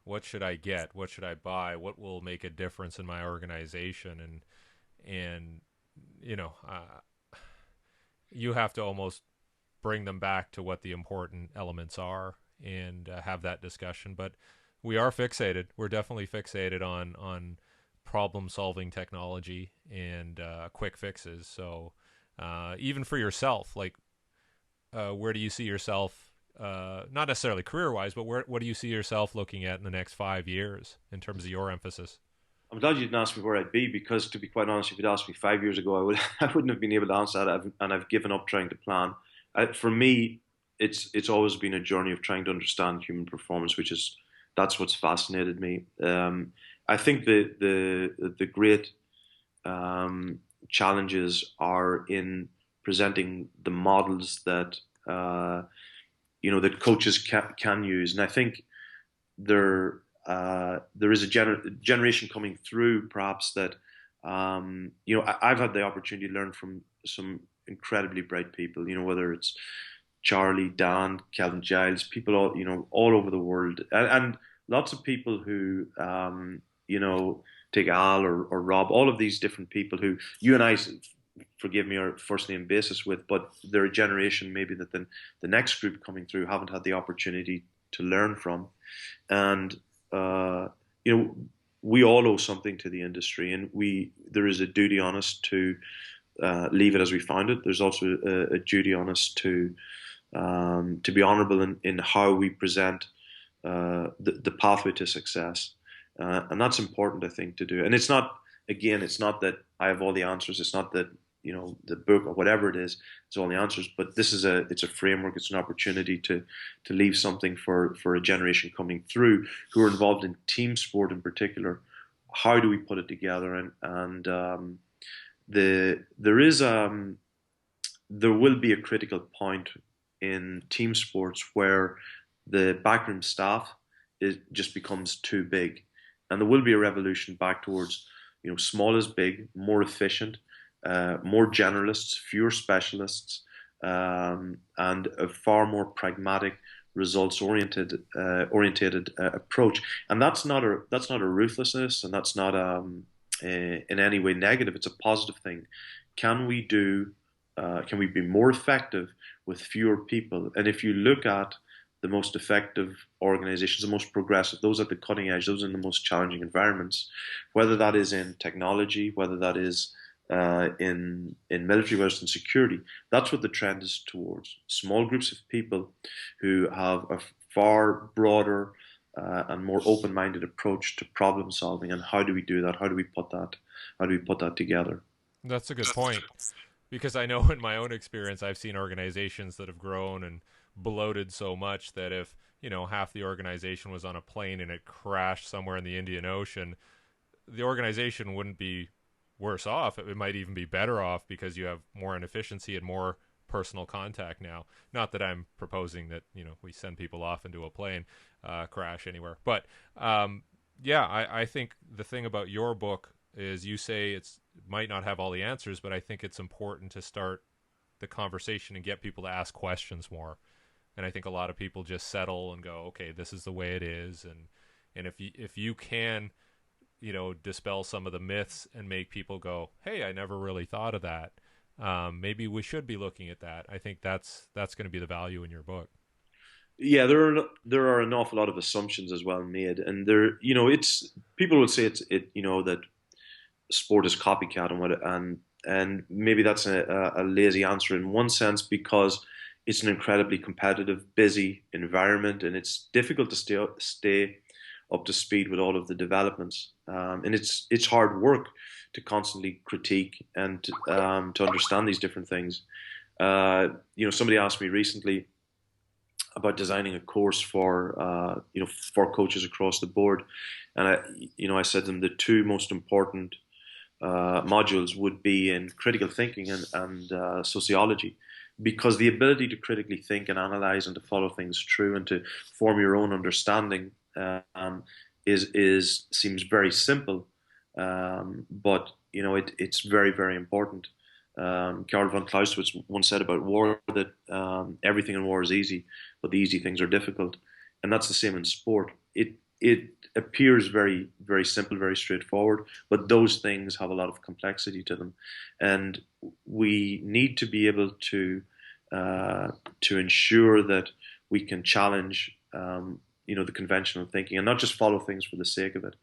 "What should I get? What should I buy? What will make a difference in my organization?" And you have to almost bring them back to what the important elements are and have that discussion. But we are fixated. We're definitely fixated on problem solving technology and quick fixes. So even for yourself, like where do you see yourself? Not necessarily career wise, but what do you see yourself looking at in the next 5 years in terms of your emphasis? I'm glad you didn't ask me where I'd be, because to be quite honest, if you'd asked me 5 years ago, I wouldn't have been able to answer that. And I've given up trying to plan. For me, it's always been a journey of trying to understand human performance, that's what's fascinated me. I think the great challenges are in presenting the models that that coaches can use, and I think there is a generation coming through, perhaps, that I've had the opportunity to learn from some incredibly bright people. Whether it's Charlie, Dan, Kelvin Giles, people all over the world, and lots of people who take Al or Rob, all of these different people who you and I, forgive me, are first name basis with, but they're a generation maybe that the next group coming through haven't had the opportunity to learn from. And uh, you know, we all owe something to the industry, and there is a duty on us to leave it as we found it. There's also a duty on us to be honourable in how we present the pathway to success, and that's important, I think, to do. And it's not that I have all the answers. It's not that the book or whatever it is all the answers. But it's a framework. It's an opportunity to leave something for a generation coming through who are involved in team sport in particular. How do we put it together? And there will be a critical point in team sports where the backroom staff just becomes too big, and there will be a revolution back towards small is big, more efficient, more generalists, fewer specialists, and a far more pragmatic, results orientated approach. And that's not a ruthlessness, and that's not in any way negative. It's a positive thing. Can we do? Can we be more effective with fewer people? And if you look at the most effective organizations, the most progressive, those at the cutting edge, those in the most challenging environments, whether that is in technology, whether that is in military, whether it's in security, that's what the trend is towards. Small groups of people who have a far broader and more open-minded approach to problem solving. And how do we do that? How do we put that? How do we put that together? That's a good point, because I know in my own experience, I've seen organizations that have grown and bloated so much that if half the organization was on a plane and it crashed somewhere in the Indian Ocean, the organization wouldn't be worse off. It might even be better off, because you have more inefficiency and more personal contact now. Not that I'm proposing that we send people off into a plane crash anywhere, but yeah, I think the thing about your book is you say it might not have all the answers, but I think it's important to start the conversation and get people to ask questions more. And I think a lot of people just settle and go, okay, this is the way it is. And if you can dispel some of the myths and make people go, hey, I never really thought of that, maybe we should be looking at that. I think that's going to be the value in your book. Yeah, there are an awful lot of assumptions as well made, and it's people would say that sport is copycat and maybe that's a lazy answer in one sense, because it's an incredibly competitive, busy environment, and it's difficult to stay up to speed with all of the developments. And it's hard work to constantly critique and to understand these different things. Somebody asked me recently about designing a course for coaches across the board, and I said to them the two most important modules would be in critical thinking and sociology, because the ability to critically think and analyze and to follow things through and to form your own understanding is seems very simple, but it's very, very important. Karl von Clausewitz once said about war that everything in war is easy, but the easy things are difficult, and that's the same in sport. It appears very, very simple, very straightforward, but those things have a lot of complexity to them, and we need to be able to ensure that we can challenge the conventional thinking and not just follow things for the sake of it.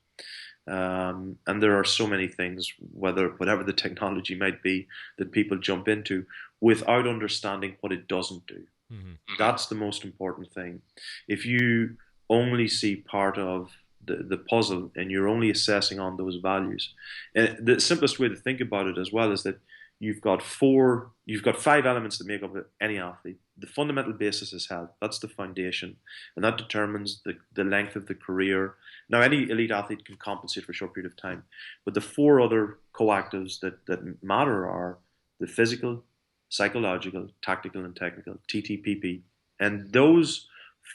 And there are so many things, whatever the technology might be, that people jump into without understanding what it doesn't do. Mm-hmm. That's the most important thing. If you only see part of the puzzle, and you're only assessing on those values. And the simplest way to think about it as well is that you've got five elements that make up any athlete. The fundamental basis is health. That's the foundation, and that determines the length of the career. Now, any elite athlete can compensate for a short period of time, but the four other coactives that matter are the physical, psychological, tactical, and technical, TTPP. And those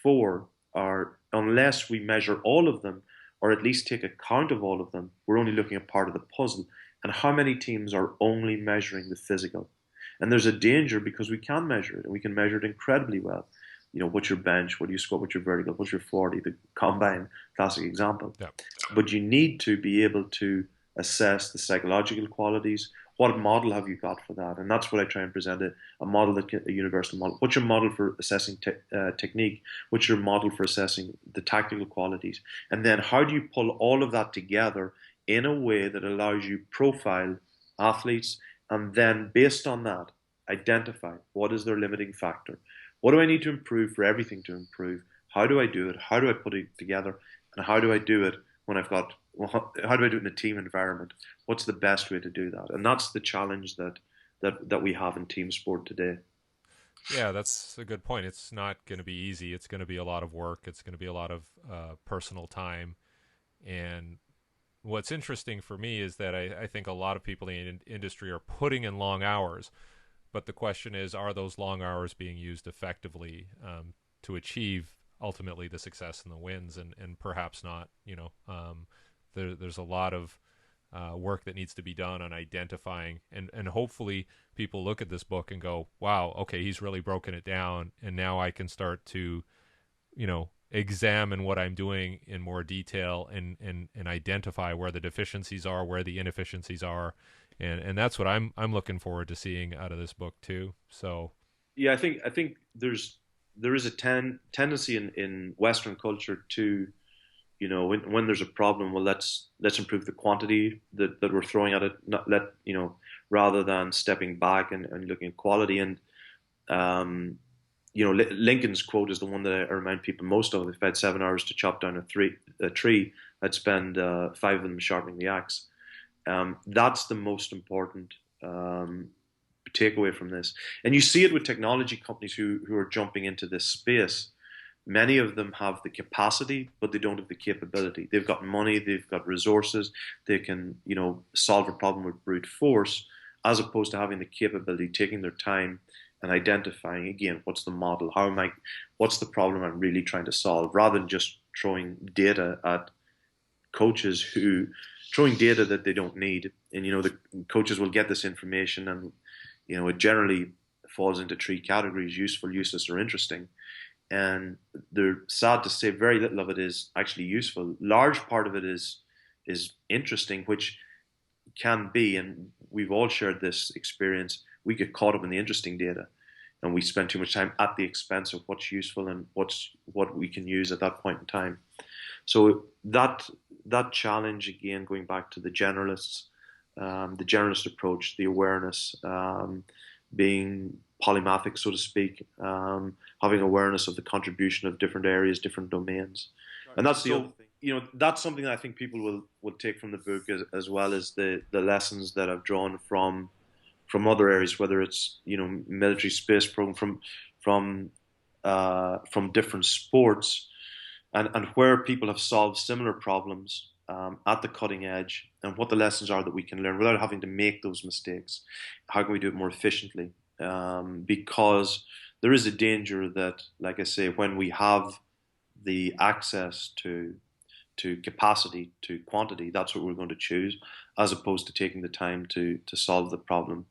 four are, unless we measure all of them, or at least take account of all of them, we're only looking at part of the puzzle. And how many teams are only measuring the physical? And there's a danger because we can measure it, and we can measure it incredibly well. What's your bench? What do you squat? What's your vertical? What's your 40? The combine, classic example. Yeah. But you need to be able to assess the psychological qualities. What model have you got for that? And that's what I try and present, a model, a universal model. What's your model for assessing technique? What's your model for assessing the tactical qualities? And then how do you pull all of that together in a way that allows you profile athletes, and then based on that, identify what is their limiting factor. What do I need to improve for everything to improve? How do I do it? How do I put it together? And how do I do it when how do I do it in a team environment? What's the best way to do that? And that's the challenge that we have in team sport today. Yeah, that's a good point. It's not going to be easy. It's going to be a lot of work. It's going to be a lot of personal time. And what's interesting for me is that I think a lot of people in the industry are putting in long hours, but the question is, are those long hours being used effectively to achieve ultimately the success and the wins, and perhaps not. There's a lot of work that needs to be done on identifying, and hopefully people look at this book and go, wow, okay, he's really broken it down, and now I can start to examine what I'm doing in more detail and identify where the deficiencies are, where the inefficiencies are. And that's what I'm looking forward to seeing out of this book too. So yeah, I think there is a tendency in Western culture to, when there's a problem, well, let's improve the quantity that we're throwing at it, rather than stepping back and looking at quality. And Lincoln's quote is the one that I remind people most of. If I had 7 hours to chop down a tree, I'd spend 5 of them sharpening the axe. That's the most important takeaway from this. And you see it with technology companies who are jumping into this space. Many of them have the capacity, but they don't have the capability. They've got money, they've got resources, they can, solve a problem with brute force, as opposed to having the capability, taking their time and identifying, again, what's the model? What's the problem I'm really trying to solve, rather than just throwing data at coaches throwing data that they don't need. And, the coaches will get this information, and, it generally falls into three categories: useful, useless, or interesting. And they're sad to say very little of it is actually useful. Large part of it is interesting, which can be, and we've all shared this experience, we get caught up in the interesting data, and we spend too much time at the expense of what's useful and what we can use at that point in time. So that challenge, again, going back to the generalist approach, the awareness, being polymathic, so to speak, having awareness of the contribution of different areas, different domains. Right. And that's the other thing. That's something that I think people will take from the book, as well as the lessons that I've drawn from other areas, whether it's military space program, from different sports, and where people have solved similar problems at the cutting edge, and what the lessons are that we can learn without having to make those mistakes. How can we do it more efficiently? Because there is a danger that, like I say, when we have the access to capacity, to quantity, that's what we're going to choose, as opposed to taking the time to solve the problem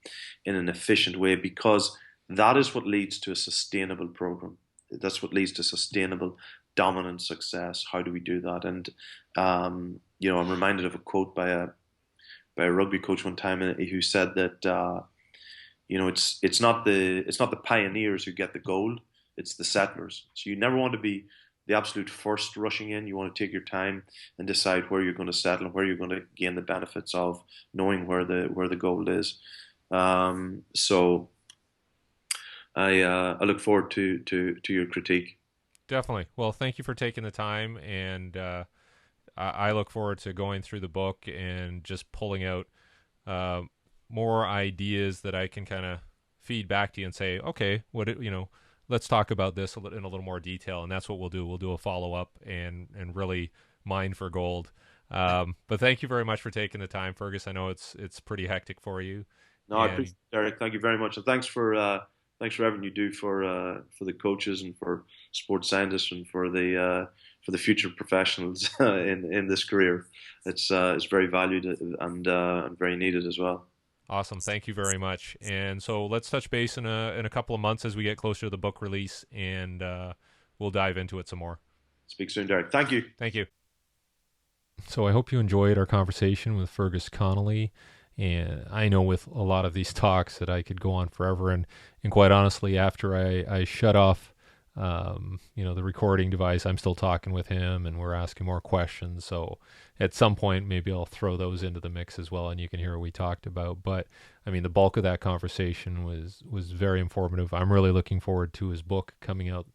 in an efficient way, because that is what leads to a sustainable program. That's what leads to sustainable, dominant success. How do we do that? And I'm reminded of a quote by a rugby coach one time, who said that it's not the pioneers who get the gold, it's the settlers. So you never want to be the absolute first rushing in. You want to take your time and decide where you're going to settle and where you're going to gain the benefits of knowing where the gold is. So I look forward to your critique. Definitely. Well, thank you for taking the time, and I look forward to going through the book and just pulling out more ideas that I can kind of feed back to you and say, okay, let's talk about this in a little more detail. And that's what we'll do. We'll do a follow up and really mine for gold. But thank you very much for taking the time, Fergus. I know it's pretty hectic for you. No, I appreciate it, Derek. Thank you very much, and thanks for everything you do for the coaches and for sports scientists and for the future professionals in this career. It's very valued and very needed as well. Awesome. Thank you very much. And so let's touch base in a couple of months as we get closer to the book release, and we'll dive into it some more. Speak soon, Derek. Thank you. Thank you. So I hope you enjoyed our conversation with Fergus Connolly. And I know with a lot of these talks that I could go on forever. And quite honestly, after I shut off, the recording device, I'm still talking with him and we're asking more questions. So at some point, maybe I'll throw those into the mix as well, and you can hear what we talked about. But I mean, the bulk of that conversation was very informative. I'm really looking forward to his book coming out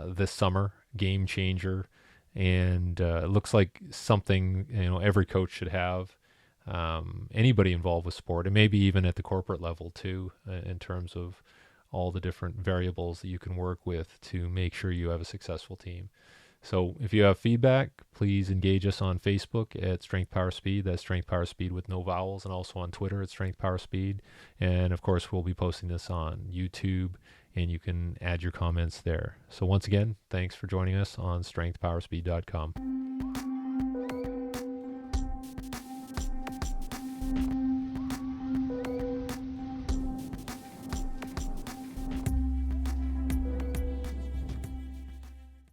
this summer, Game Changer. And it looks like something, every coach should have. Anybody involved with sport, and maybe even at the corporate level too, in terms of all the different variables that you can work with to make sure you have a successful team. So if you have feedback, please engage us on Facebook at Strength Power Speed. That's Strength Power Speed with no vowels, and also on Twitter at Strength Power Speed. And of course, we'll be posting this on YouTube, and you can add your comments there. So once again, thanks for joining us on strengthpowerspeed.com.